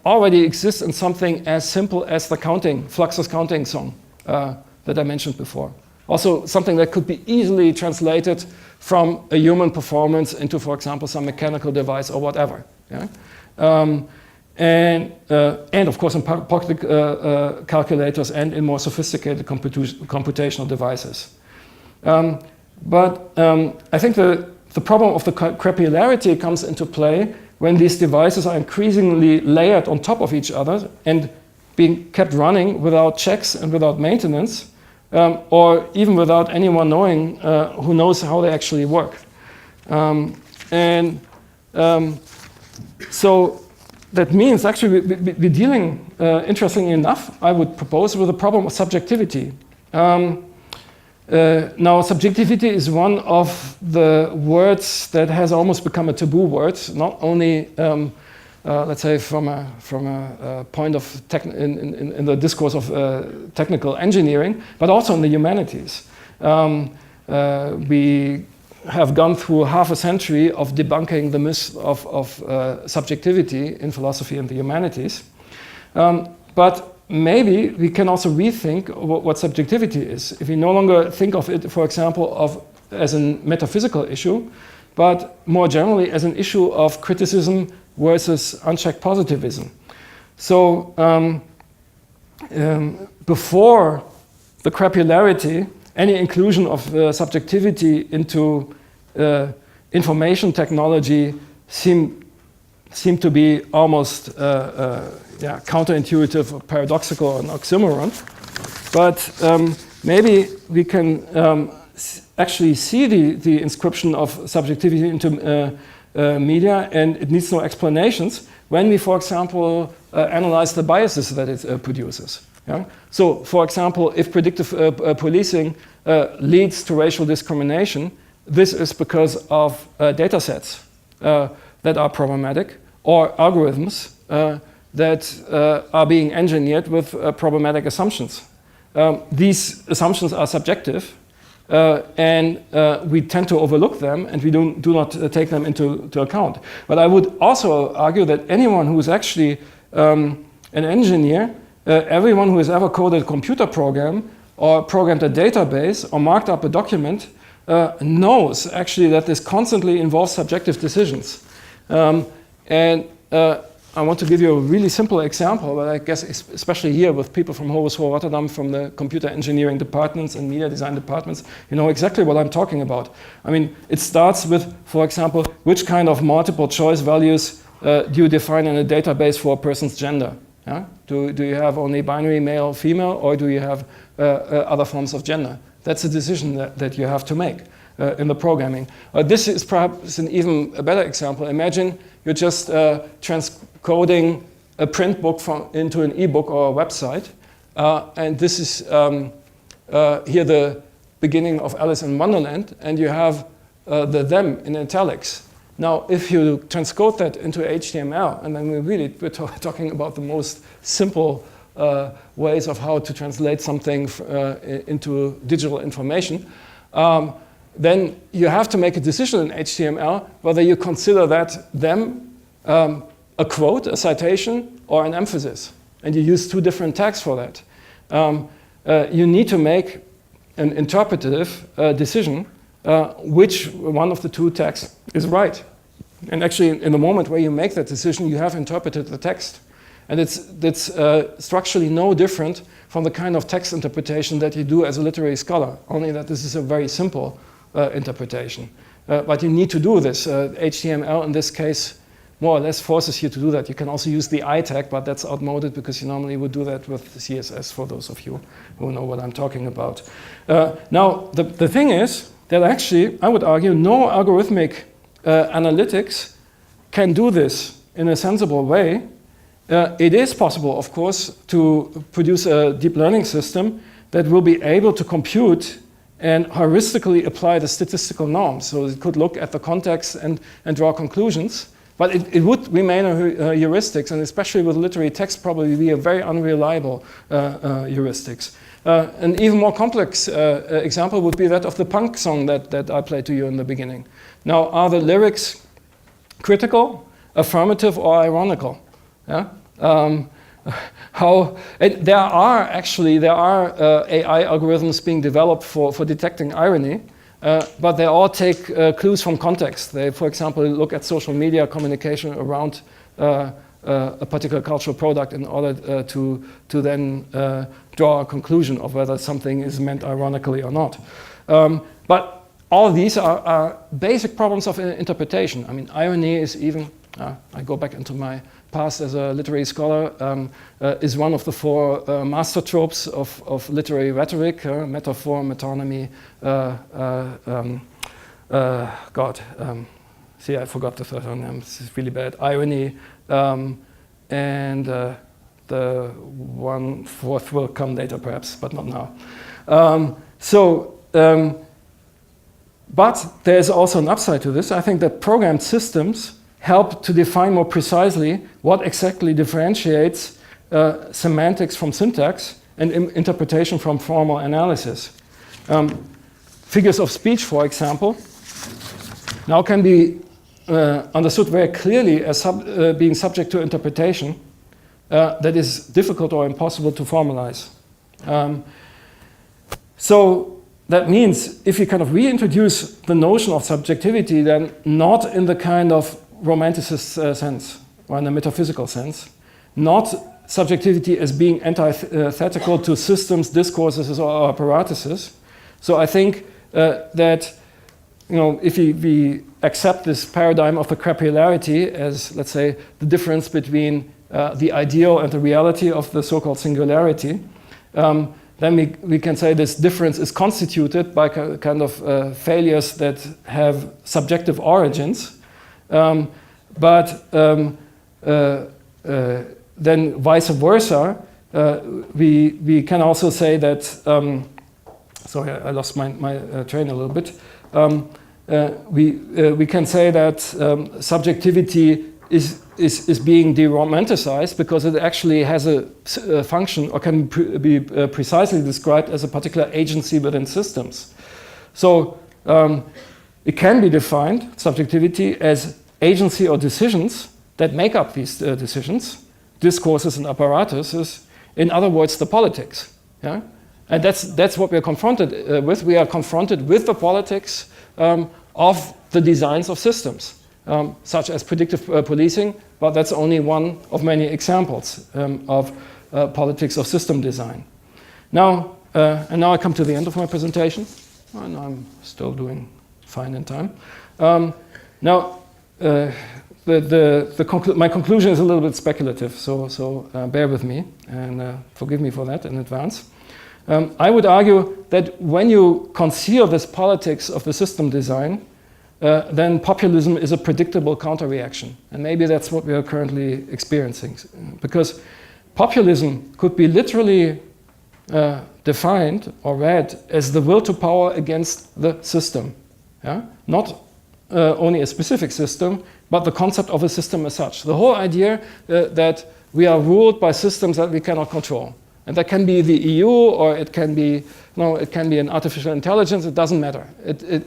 already exists in something as simple as the Fluxus counting song that I mentioned before. Also, something that could be easily translated from a human performance into, for example, some mechanical device or whatever. Yeah? And of course in pocket calculators and in more sophisticated computational devices. But I think the problem of the crapullarity comes into play when these devices are increasingly layered on top of each other and being kept running without checks and without maintenance, or even without anyone knowing who knows how they actually work. So that means actually we're dealing, interestingly enough, I would propose, with the problem of subjectivity. Now, subjectivity is one of the words that has almost become a taboo word, not only, let's say, from a point of in the discourse of technical engineering, but also in the humanities. We have gone through half a century of debunking the myth of subjectivity in philosophy and the humanities. But maybe we can also rethink what subjectivity is. If we no longer think of it, for example, as a metaphysical issue, but more generally as an issue of criticism versus unchecked positivism. So before the crapullarity, any inclusion of subjectivity into information technology seemed to be almost counterintuitive or paradoxical or an oxymoron. But maybe we can actually see the inscription of subjectivity into media, and it needs no explanations when we, for example, analyze the biases that it produces. Yeah? So, for example, if predictive policing leads to racial discrimination, this is because of data sets that are problematic, or algorithms that are being engineered with problematic assumptions. These assumptions are subjective, and we tend to overlook them, and we do not take them into account. But I would also argue that anyone who is actually an engineer, everyone who has ever coded a computer program or programmed a database or marked up a document knows actually that this constantly involves subjective decisions. I want to give you a really simple example, but I guess especially here with people from Rotterdam, from the computer engineering departments and media design departments, you know exactly what I'm talking about. I mean, it starts with, for example, which kind of multiple choice values do you define in a database for a person's gender? Yeah? Do you have only binary male, female, or do you have other forms of gender? That's a decision that you have to make in the programming. This is perhaps an even a better example. Imagine you're just transcoding a print book into an ebook or a website, and this is here the beginning of Alice in Wonderland, and you have the them in italics. Now, if you transcode that into HTML, and then we're talking about the most simple ways of how to translate something into digital information, then you have to make a decision in HTML whether you consider that them a quote, a citation, or an emphasis. And you use two different tags for that. You need to make an interpretive decision which one of the two tags is right. And actually, in the moment where you make that decision, you have interpreted the text. And it's structurally no different from the kind of text interpretation that you do as a literary scholar, only that this is a very simple interpretation. But you need to do this. HTML, in this case, more or less forces you to do that. You can also use the I tag, but that's outmoded because you normally would do that with CSS, for those of you who know what I'm talking about. Now, the thing is that actually, I would argue, no algorithmic analytics can do this in a sensible way. It is possible, of course, to produce a deep learning system that will be able to compute and heuristically apply the statistical norms. So it could look at the context and draw conclusions, but it would remain a heuristics, and especially with literary text, probably be a very unreliable heuristics. An even more complex example would be that of the punk song that I played to you in the beginning. Now, are the lyrics critical, affirmative, or ironical? Yeah? There are AI algorithms being developed for detecting irony, but they all take clues from context. They, for example, look at social media communication around a particular cultural product in order to then draw a conclusion of whether something is meant ironically or not. But all these are basic problems of interpretation. I mean, irony is even, I go back into my past as a literary scholar, is one of the four master tropes of literary rhetoric, metaphor, metonymy, see, I forgot the third one, this is really bad, irony, and the fourth will come later perhaps, but not now. But there's also an upside to this. I think that programmed systems help to define more precisely what exactly differentiates semantics from syntax and interpretation from formal analysis. Figures of speech, for example, now can be understood very clearly as being subject to interpretation that is difficult or impossible to formalize. So that means if you kind of reintroduce the notion of subjectivity, then not in the kind of romanticist sense or in a metaphysical sense, not subjectivity as being antithetical to systems, discourses, or apparatuses. So I think that, you know, if we accept this paradigm of the crapullarity as, let's say, the difference between the ideal and the reality of the so-called singularity, then we can say this difference is constituted by kind of failures that have subjective origins. But then vice versa, we can also say that, sorry, I lost my train a little bit. We can say that subjectivity is being de-romanticized because it actually has a function or can be precisely described as a particular agency within systems. So it can be defined, subjectivity, as agency or decisions that make up these decisions, discourses and apparatuses, in other words, the politics. Yeah? And that's what we're confronted with. We are confronted with the politics of the designs of systems, such as predictive policing, but that's only one of many examples of politics of system design. Now, and now I come to the end of my presentation, and I'm still doing fine in time. Now, my conclusion is a little bit speculative, so bear with me and forgive me for that in advance. I would argue that when you conceal this politics of the system design, then populism is a predictable counter-reaction. And maybe that's what we are currently experiencing. Because populism could be literally defined or read as the will to power against the system. Yeah? Not only a specific system, but the concept of a system as such. The whole idea that we are ruled by systems that we cannot control. And that can be the EU, or it can be an artificial intelligence. It doesn't matter.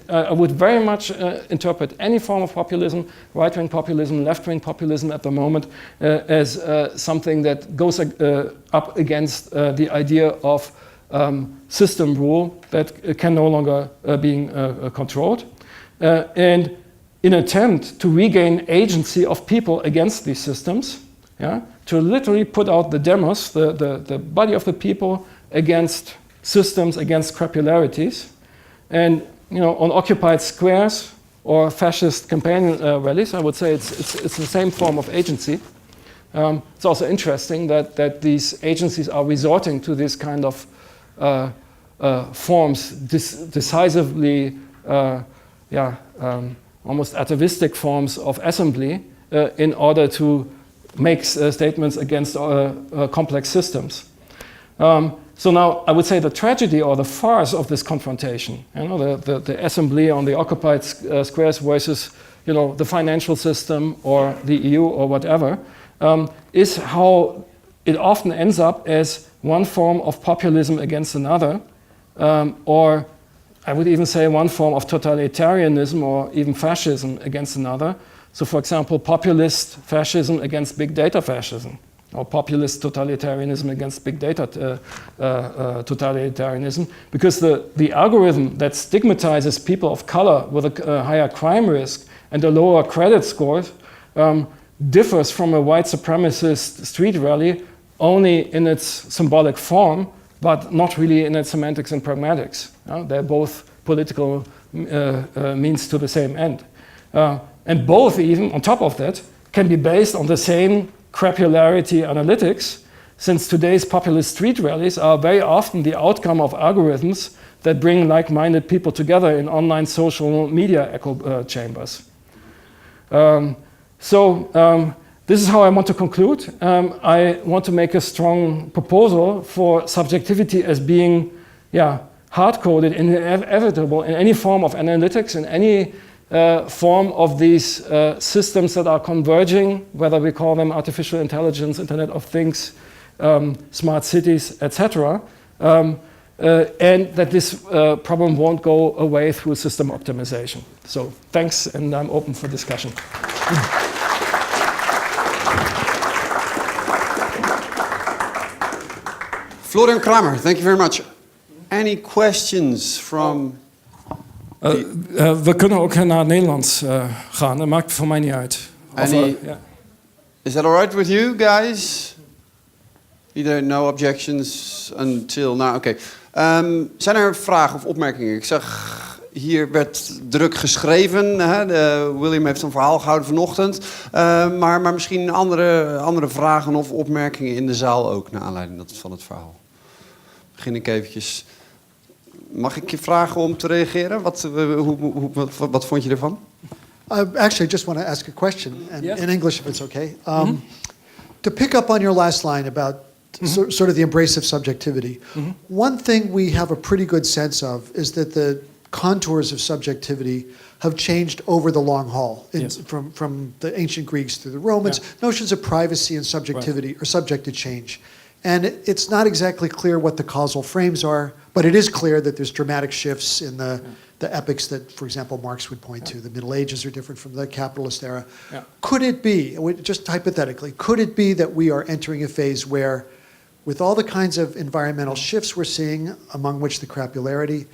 I would very much interpret any form of populism, right-wing populism, left-wing populism at the moment, as something that goes up against the idea of system rule that can no longer be controlled. And in an attempt to regain agency of people against these systems, yeah, to literally put out the demos, the body of the people, against systems, against crapularities. And on occupied squares or fascist campaign rallies, I would say it's the same form of agency. It's also interesting that these agencies are resorting to this kind of forms, decisively, almost atavistic forms of assembly in order to make statements against complex systems. So now I would say the tragedy or the farce of this confrontation, the assembly on the occupied squares versus the financial system or the EU or whatever, is how it often ends up as one form of populism against another, or I would even say one form of totalitarianism or even fascism against another. So, for example, populist fascism against big data fascism, or populist totalitarianism against big data totalitarianism, because the algorithm that stigmatizes people of color with a higher crime risk and a lower credit score differs from a white supremacist street rally only in its symbolic form, but not really in its semantics and pragmatics. They're both political means to the same end. And both, even on top of that, can be based on the same crapularity analytics, since today's populist street rallies are very often the outcome of algorithms that bring like-minded people together in online social media echo chambers. This is how I want to conclude. I want to make a strong proposal for subjectivity as being hard-coded and inevitable in any form of analytics, in any form of these systems that are converging, whether we call them artificial intelligence, Internet of Things, smart cities, etc., and that this problem won't go away through system optimization. So thanks, and I'm open for discussion. Florian Cramer, thank you very much. Any questions from... we kunnen ook naar het Nederlands gaan, dat maakt voor mij niet uit. Is that all right with you guys? Either no objections until now. Oké. Zijn er vragen of opmerkingen? Ik zag hier werd druk geschreven. Hè? William heeft een verhaal gehouden vanochtend. Maar misschien andere vragen of opmerkingen in de zaal ook naar aanleiding van het verhaal. Begin ik eventjes. Mag ik je vragen om te reageren? Wat vond je ervan? Actually, I just want to ask a question, and in English if it's okay. To pick up on your last line about sort of the embrace of subjectivity, one thing we have a pretty good sense of is that the contours of subjectivity have changed over the long haul, from the ancient Greeks through the Romans. Notions of privacy and subjectivity are subject to change. And it's not exactly clear what the causal frames are, but it is clear that there's dramatic shifts in the epochs that, for example, Marx would point to. The Middle Ages are different from the capitalist era. Yeah. Could it be, just hypothetically, could it be that we are entering a phase where, with all the kinds of environmental shifts we're seeing, among which the crapularity,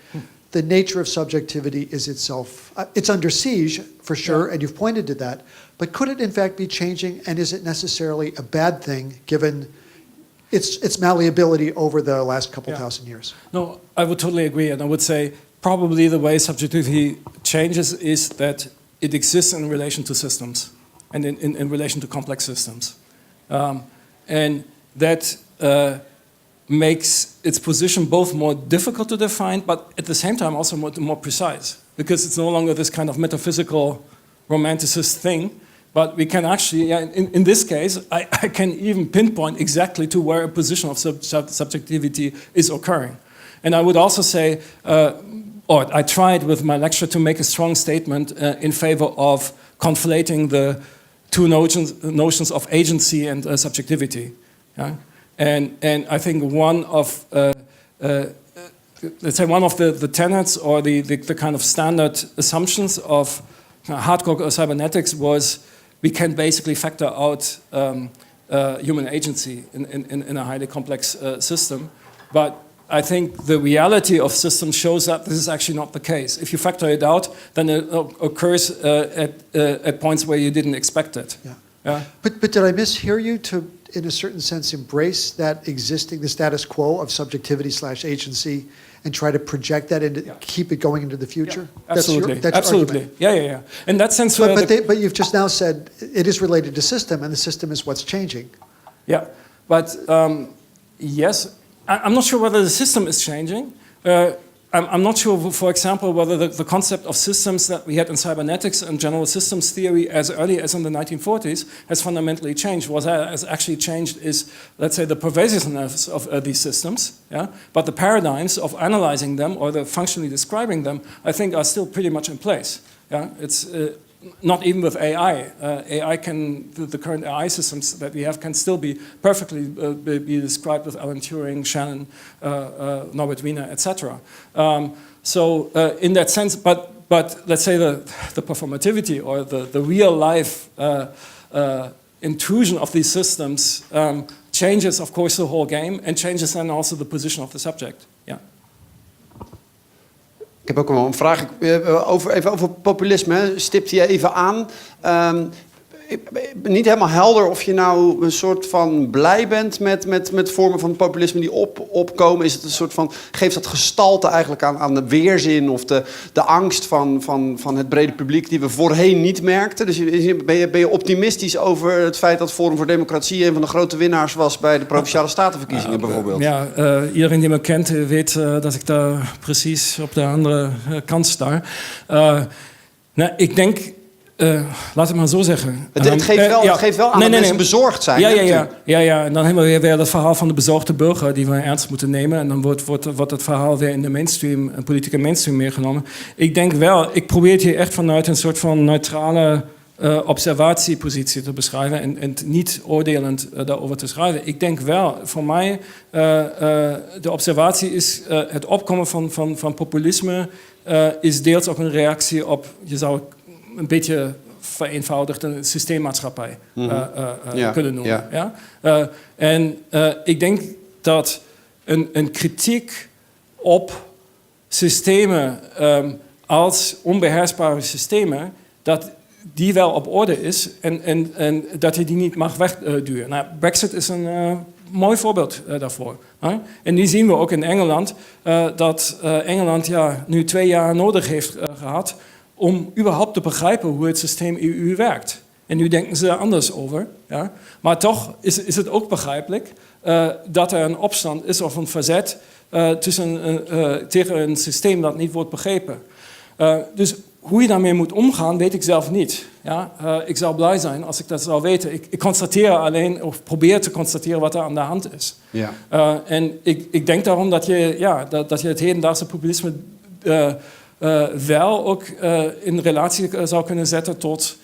the nature of subjectivity is itself, it's under siege, for sure, and you've pointed to that, but could it in fact be changing, and is it necessarily a bad thing, given its malleability over the last couple thousand years? No, I would totally agree, and I would say probably the way subjectivity changes is that it exists in relation to systems, and in relation to complex systems. And that makes its position both more difficult to define, but at the same time also more precise, because it's no longer this kind of metaphysical romanticist thing, but we can actually, in this case, I can even pinpoint exactly to where a position of subjectivity is occurring. And I would also say, or I tried with my lecture to make a strong statement in favor of conflating the two notions of agency and subjectivity. Yeah? And I think one of, let's say one of the tenets or the kind of standard assumptions of hardcore cybernetics was we can basically factor out human agency in a highly complex system. But I think the reality of systems shows that this is actually not the case. If you factor it out, then it occurs at points where you didn't expect it. Yeah. Yeah? But did I mishear you to, in a certain sense, embrace that the status quo of subjectivity/agency and try to project that into, keep it going into the future? Yeah, absolutely. That's your absolutely. argument. Yeah. In that sense, but you've just now said it is related to system, and the system is what's changing. Yeah, but yes, I'm not sure whether the system is changing. I'm not sure, for example, whether the concept of systems that we had in cybernetics and general systems theory as early as in the 1940s has fundamentally changed. What has actually changed is, let's say, the pervasiveness of these systems, yeah? But the paradigms of analyzing them or the functionally describing them, I think, are still pretty much in place. Yeah? It's not even with AI. AI can, the current AI systems that we have can still be perfectly be described with Alan Turing, Shannon, Norbert Wiener, etc. So in that sense, but let's say the performativity or the real life intrusion of these systems changes, of course, the whole game and changes then also the position of the subject. Yeah. Ik heb ook wel een vraag even over populisme. Hè. Stipt je even aan. Ik ben niet helemaal helder of je nou een soort van blij bent met vormen van populisme die opkomen. Is het een soort van, geeft dat gestalte eigenlijk aan de weerzin of de angst van het brede publiek die we voorheen niet merkten? Dus ben je optimistisch over het feit dat Forum voor Democratie een van de grote winnaars was bij de Provinciale Statenverkiezingen bijvoorbeeld? Ja, iedereen die me kent weet dat ik daar precies op de andere kant sta. Nou, ik denk... laat het maar zo zeggen. Het geeft wel aan dat mensen bezorgd zijn. Ja. En dan hebben we weer dat verhaal van de bezorgde burger die we ernst moeten nemen. En dan wordt het verhaal weer in de mainstream, een politieke mainstream meegenomen. Ik denk wel, ik probeer het hier echt vanuit een soort van neutrale observatiepositie te beschrijven en niet oordelend daarover te schrijven. Ik denk wel, voor mij, de observatie is het opkomen van populisme is deels ook een reactie op, je zou een beetje vereenvoudigd een systeemmaatschappij kunnen noemen. Ja? En ik denk dat een kritiek op systemen als onbeheersbare systemen, dat die wel op orde is en dat je die niet mag wegduwen. Nou, Brexit is een mooi voorbeeld daarvoor. En die zien we ook in Engeland, dat Engeland nu 2 jaar nodig heeft gehad om überhaupt te begrijpen hoe het systeem EU werkt. En nu denken ze er anders over. Ja? Maar toch is het ook begrijpelijk dat er een opstand is of een verzet tegen een systeem dat niet wordt begrepen. Dus hoe je daarmee moet omgaan, weet ik zelf niet. Ja? Ik zou blij zijn als ik dat zou weten. Ik constateer alleen, of probeer te constateren wat er aan de hand is. Ja. En ik denk daarom dat je het hedendaagse populisme wel ook in relatie zou kunnen zetten tot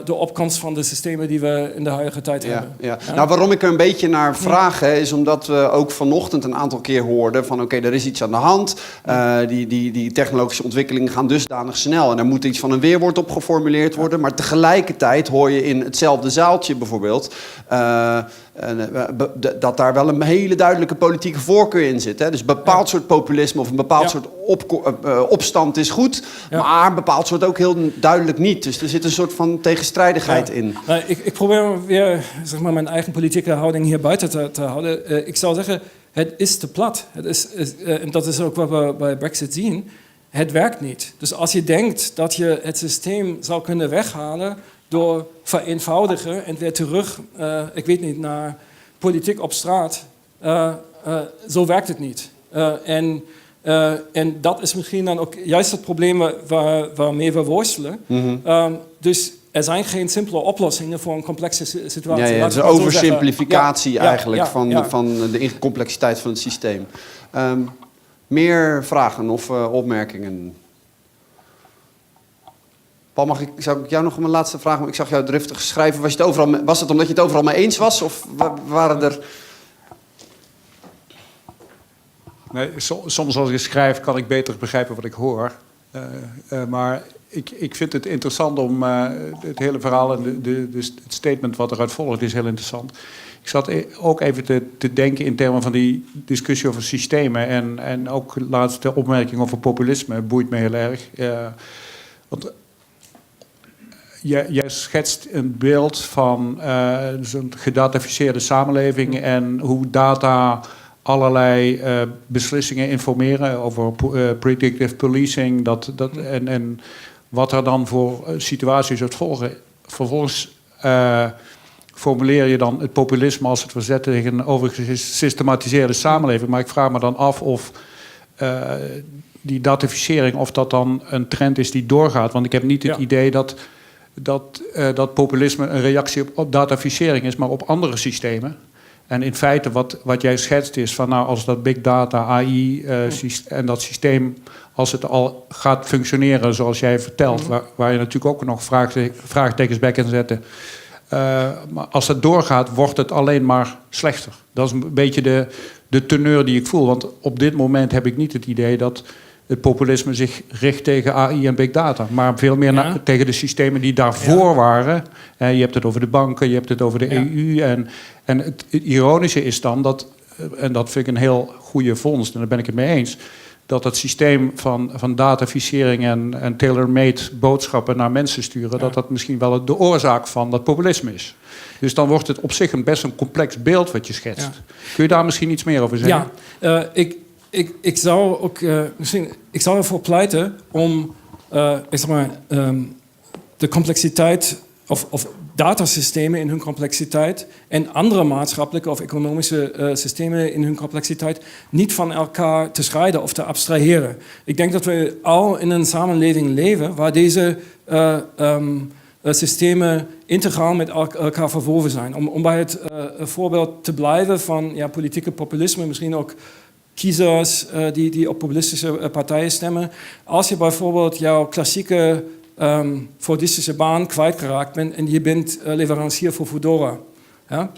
de opkomst van de systemen die we in de huidige tijd hebben. Ja. Nou, waarom ik er een beetje naar vraag, is omdat we ook vanochtend een aantal keer hoorden van oké, er is iets aan de hand. Die technologische ontwikkelingen gaan dusdanig snel en er moet iets van een weerwoord op geformuleerd worden. Maar tegelijkertijd hoor je in hetzelfde zaaltje bijvoorbeeld dat daar wel een hele duidelijke politieke voorkeur in zit. Hè? Dus een bepaald soort populisme of een bepaald soort opstand is goed, maar een bepaald soort ook heel duidelijk niet. Dus er zit een soort van tegenstrijdigheid in. Ik probeer weer zeg maar, mijn eigen politieke houding hier buiten te houden. Ik zou zeggen, het is te plat. En dat is ook wat we bij Brexit zien. Het werkt niet. Dus als je denkt dat je het systeem zou kunnen weghalen door vereenvoudigen en weer terug, ik weet niet, naar politiek op straat, zo werkt het niet. En dat is misschien dan ook juist het probleem waarmee we worstelen. Dus er zijn geen simpele oplossingen voor een complexe situatie. Ja, het is een oversimplificatie eigenlijk van de complexiteit van het systeem. Meer vragen of opmerkingen? Paul, zou ik jou nog een laatste vraag? Ik zag jou driftig schrijven. Was het omdat je het overal mee eens was? Of waren er... Nee, soms als ik schrijf kan ik beter begrijpen wat ik hoor. Maar ik vind het interessant om het hele verhaal en het statement wat eruit volgt is heel interessant. Ik zat ook even te denken in termen van die discussie over systemen. En ook laatst de opmerking over populisme boeit me heel erg. Want jij schetst een beeld van zo'n gedataficeerde samenleving en hoe data allerlei beslissingen informeren over predictive policing. En wat er dan voor situaties uit volgen. Vervolgens formuleer je dan het populisme als het verzet tegen een overgesystematiseerde samenleving. Maar ik vraag me dan af of die dataficering, of dat dan een trend is die doorgaat. Want ik heb niet het idee dat populisme een reactie op dataficering is, maar op andere systemen. En in feite wat jij schetst is van nou, als dat big data, AI en dat systeem, als het al gaat functioneren zoals jij vertelt, waar je natuurlijk ook nog vraagtekens bij kan zetten. Maar als het doorgaat, wordt het alleen maar slechter. Dat is een beetje de teneur die ik voel. Want op dit moment heb ik niet het idee dat het populisme zich richt tegen AI en big data. Maar veel meer tegen de systemen die daarvoor waren. Je hebt het over de banken, je hebt het over de EU. En het ironische is dan dat, en dat vind ik een heel goede vondst, en daar ben ik het mee eens, dat het systeem van dataficering en tailor-made boodschappen naar mensen sturen, dat misschien wel de oorzaak van dat populisme is. Dus dan wordt het op zich best een complex beeld wat je schetst. Kun je daar misschien iets meer over zeggen? Ja, ik zou ook ik zou ervoor pleiten om de complexiteit of datasystemen in hun complexiteit en andere maatschappelijke of economische systemen in hun complexiteit niet van elkaar te scheiden of te abstraheren. Ik denk dat we al in een samenleving leven waar deze systemen integraal met elkaar verwoven zijn. Om bij het voorbeeld te blijven van politieke populisme, misschien ook kiezers die op populistische partijen stemmen. Als je bijvoorbeeld jouw klassieke Fordistische baan kwijtgeraakt bent en je bent leverancier voor Foodora. Ja?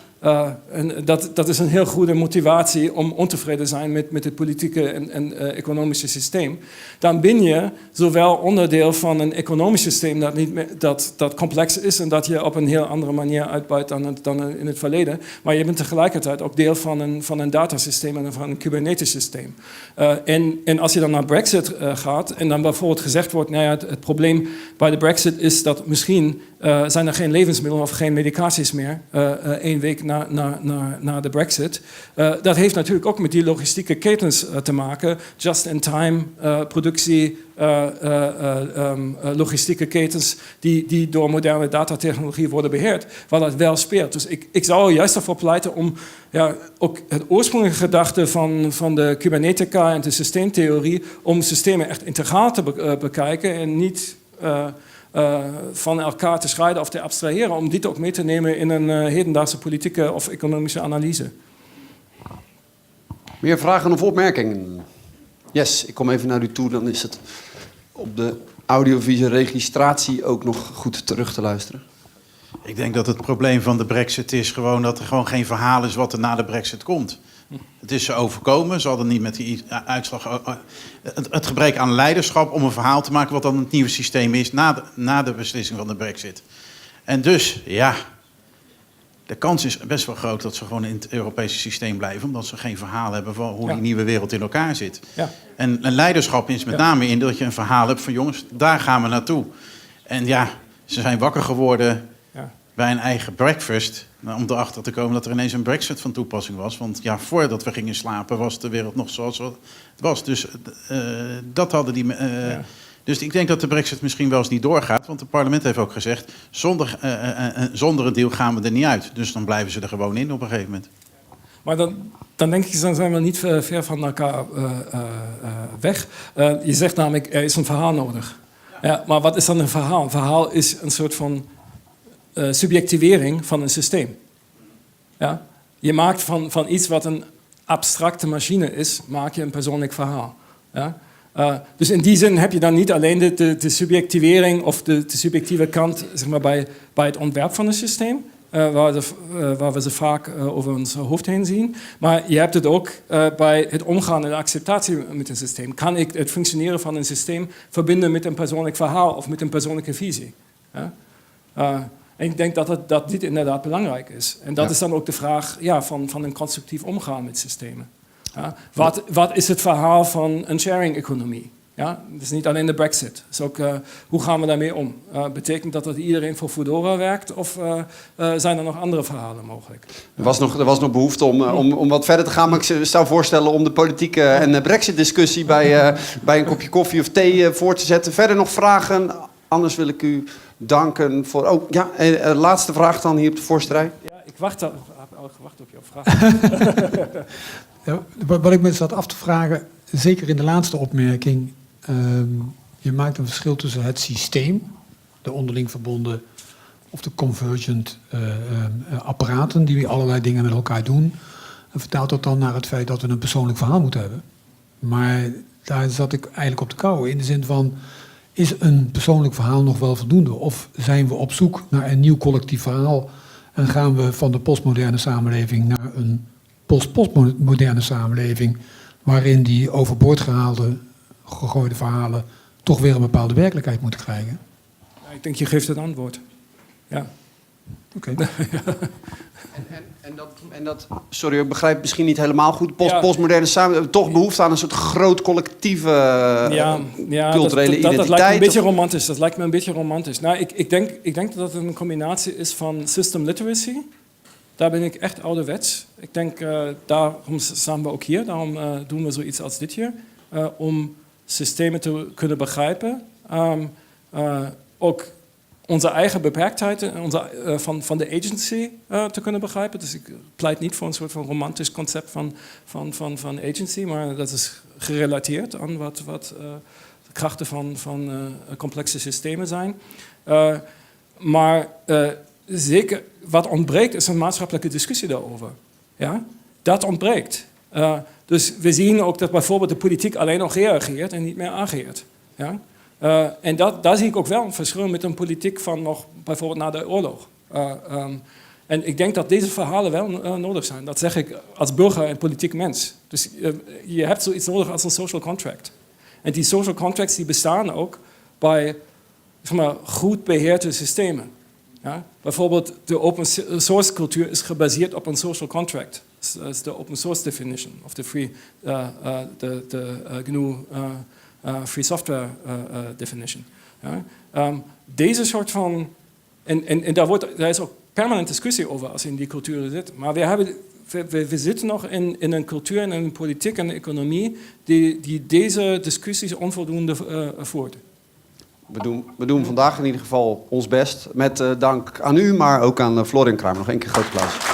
En dat is een heel goede motivatie om ontevreden te zijn met het politieke en economische systeem. Dan ben je zowel onderdeel van een economisch systeem dat complex is en dat je op een heel andere manier uitbuit dan in het verleden. Maar je bent tegelijkertijd ook deel van een datasysteem en van een Kubernetes systeem. En als je dan naar Brexit gaat en dan bijvoorbeeld gezegd wordt, het probleem bij de Brexit is dat misschien zijn er geen levensmiddelen of geen medicaties meer 1 week na de Brexit. Dat heeft natuurlijk ook met die logistieke ketens te maken. Just-in-time productie, logistieke ketens die door moderne datatechnologie worden beheerd, waar dat wel speelt. Dus ik zou er juist ervoor pleiten om ook het oorspronkelijke gedachte van de Kubernetica en de systeemtheorie, om systemen echt integraal te bekijken en niet van elkaar te scheiden of te abstraheren, om dit ook mee te nemen in een hedendaagse politieke of economische analyse. Meer vragen of opmerkingen? Yes, ik kom even naar u toe, dan is het op de audiovisuele registratie ook nog goed terug te luisteren. Ik denk dat het probleem van de Brexit is gewoon dat er gewoon geen verhaal is wat er na de Brexit komt. Het is ze overkomen. Ze hadden niet met die uitslag... Het gebrek aan leiderschap om een verhaal te maken wat dan het nieuwe systeem is na de beslissing van de Brexit. En dus, ja, de kans is best wel groot dat ze gewoon in het Europese systeem blijven, omdat ze geen verhaal hebben van hoe die nieuwe wereld in elkaar zit. Ja. En leiderschap is met name in dat je een verhaal hebt van jongens, daar gaan we naartoe. En ja, ze zijn wakker geworden bij een eigen breakfast, om erachter te komen dat er ineens een Brexit van toepassing was. Want ja, voordat we gingen slapen was de wereld nog zoals het was. Dus dat hadden die... Dus ik denk dat de Brexit misschien wel eens niet doorgaat. Want het parlement heeft ook gezegd, zonder een deal gaan we er niet uit. Dus dan blijven ze er gewoon in op een gegeven moment. Maar dan denk ik, dan zijn we niet ver van elkaar weg. Je zegt namelijk, er is een verhaal nodig. Ja, maar wat is dan een verhaal? Een verhaal is een soort van subjectivering van een systeem. Ja? Je maakt van iets wat een abstracte machine is, maak je een persoonlijk verhaal. Ja? Dus in die zin heb je dan niet alleen de subjectivering of de subjectieve kant, zeg maar, bij het ontwerp van een systeem, waar we ze vaak over ons hoofd heen zien. Maar je hebt het ook bij het omgaan en de acceptatie met een systeem. Kan ik het functioneren van een systeem verbinden met een persoonlijk verhaal of met een persoonlijke visie? Ja? En ik denk dat dit inderdaad belangrijk is. En dat is dan ook de vraag van een constructief omgaan met systemen. Ja, wat is het verhaal van een sharing-economie? Ja, het is niet alleen de Brexit. Het is ook, hoe gaan we daarmee om? Betekent dat iedereen voor Foodora werkt? Of zijn er nog andere verhalen mogelijk? Er was nog behoefte om wat verder te gaan. Maar ik zou voorstellen om de politieke en Brexit-discussie bij een kopje koffie of thee voor te zetten. Verder nog vragen? Anders wil ik u danken voor... Oh, ja, laatste vraag dan hier op de voorste rij. Ja, ik heb al gewacht op jouw vraag. Ja, wat ik me zat af te vragen, zeker in de laatste opmerking, je maakt een verschil tussen het systeem, de onderling verbonden of de convergent apparaten die allerlei dingen met elkaar doen, en vertaalt dat dan naar het feit dat we een persoonlijk verhaal moeten hebben. Maar daar zat ik eigenlijk op te kauwen in de zin van, is een persoonlijk verhaal nog wel voldoende? Of zijn we op zoek naar een nieuw collectief verhaal en gaan we van de postmoderne samenleving naar een postmoderne samenleving, waarin die overboord gegooide verhalen toch weer een bepaalde werkelijkheid moeten krijgen? Ja, ik denk, je geeft het antwoord. Ja. Oké. En dat, sorry, ik begrijp misschien niet helemaal goed. Postmoderne samenleving, toch behoefte aan een soort groot collectieve culturele identiteit. Dat lijkt me een beetje romantisch. Dat lijkt me een beetje romantisch. Nou, ik denk dat het een combinatie is van system literacy. Daar ben ik echt ouderwets. Ik denk, daarom staan we ook hier. Daarom doen we zoiets als dit hier. Om systemen te kunnen begrijpen. Ook onze eigen beperktheid van de agency te kunnen begrijpen. Dus ik pleit niet voor een soort van romantisch concept van agency. Maar dat is gerelateerd aan wat de krachten van complexe systemen zijn. Maar zeker, wat ontbreekt is een maatschappelijke discussie daarover. Ja? Dat ontbreekt. Dus we zien ook dat bijvoorbeeld de politiek alleen nog reageert en niet meer ageert. Ja? En daar zie ik ook wel een verschil met een politiek van nog bijvoorbeeld na de oorlog. En ik denk dat deze verhalen wel nodig zijn. Dat zeg ik als burger en politiek mens. Dus je hebt zoiets nodig als een social contract. En die social contracts die bestaan ook bij, zeg maar, goed beheerde systemen. Ja? Bijvoorbeeld de open source cultuur is gebaseerd op een social contract. Dat is de open source definition of de free GNU free software definition. Ja? Deze soort van en daar is ook permanent discussie over als je in die cultuur zit. Maar we zitten nog in een cultuur en een politiek en een economie die deze discussies onvoldoende voert. We doen vandaag in ieder geval ons best. Met dank aan u, maar ook aan Florian Cramer. Nog één keer groot applaus.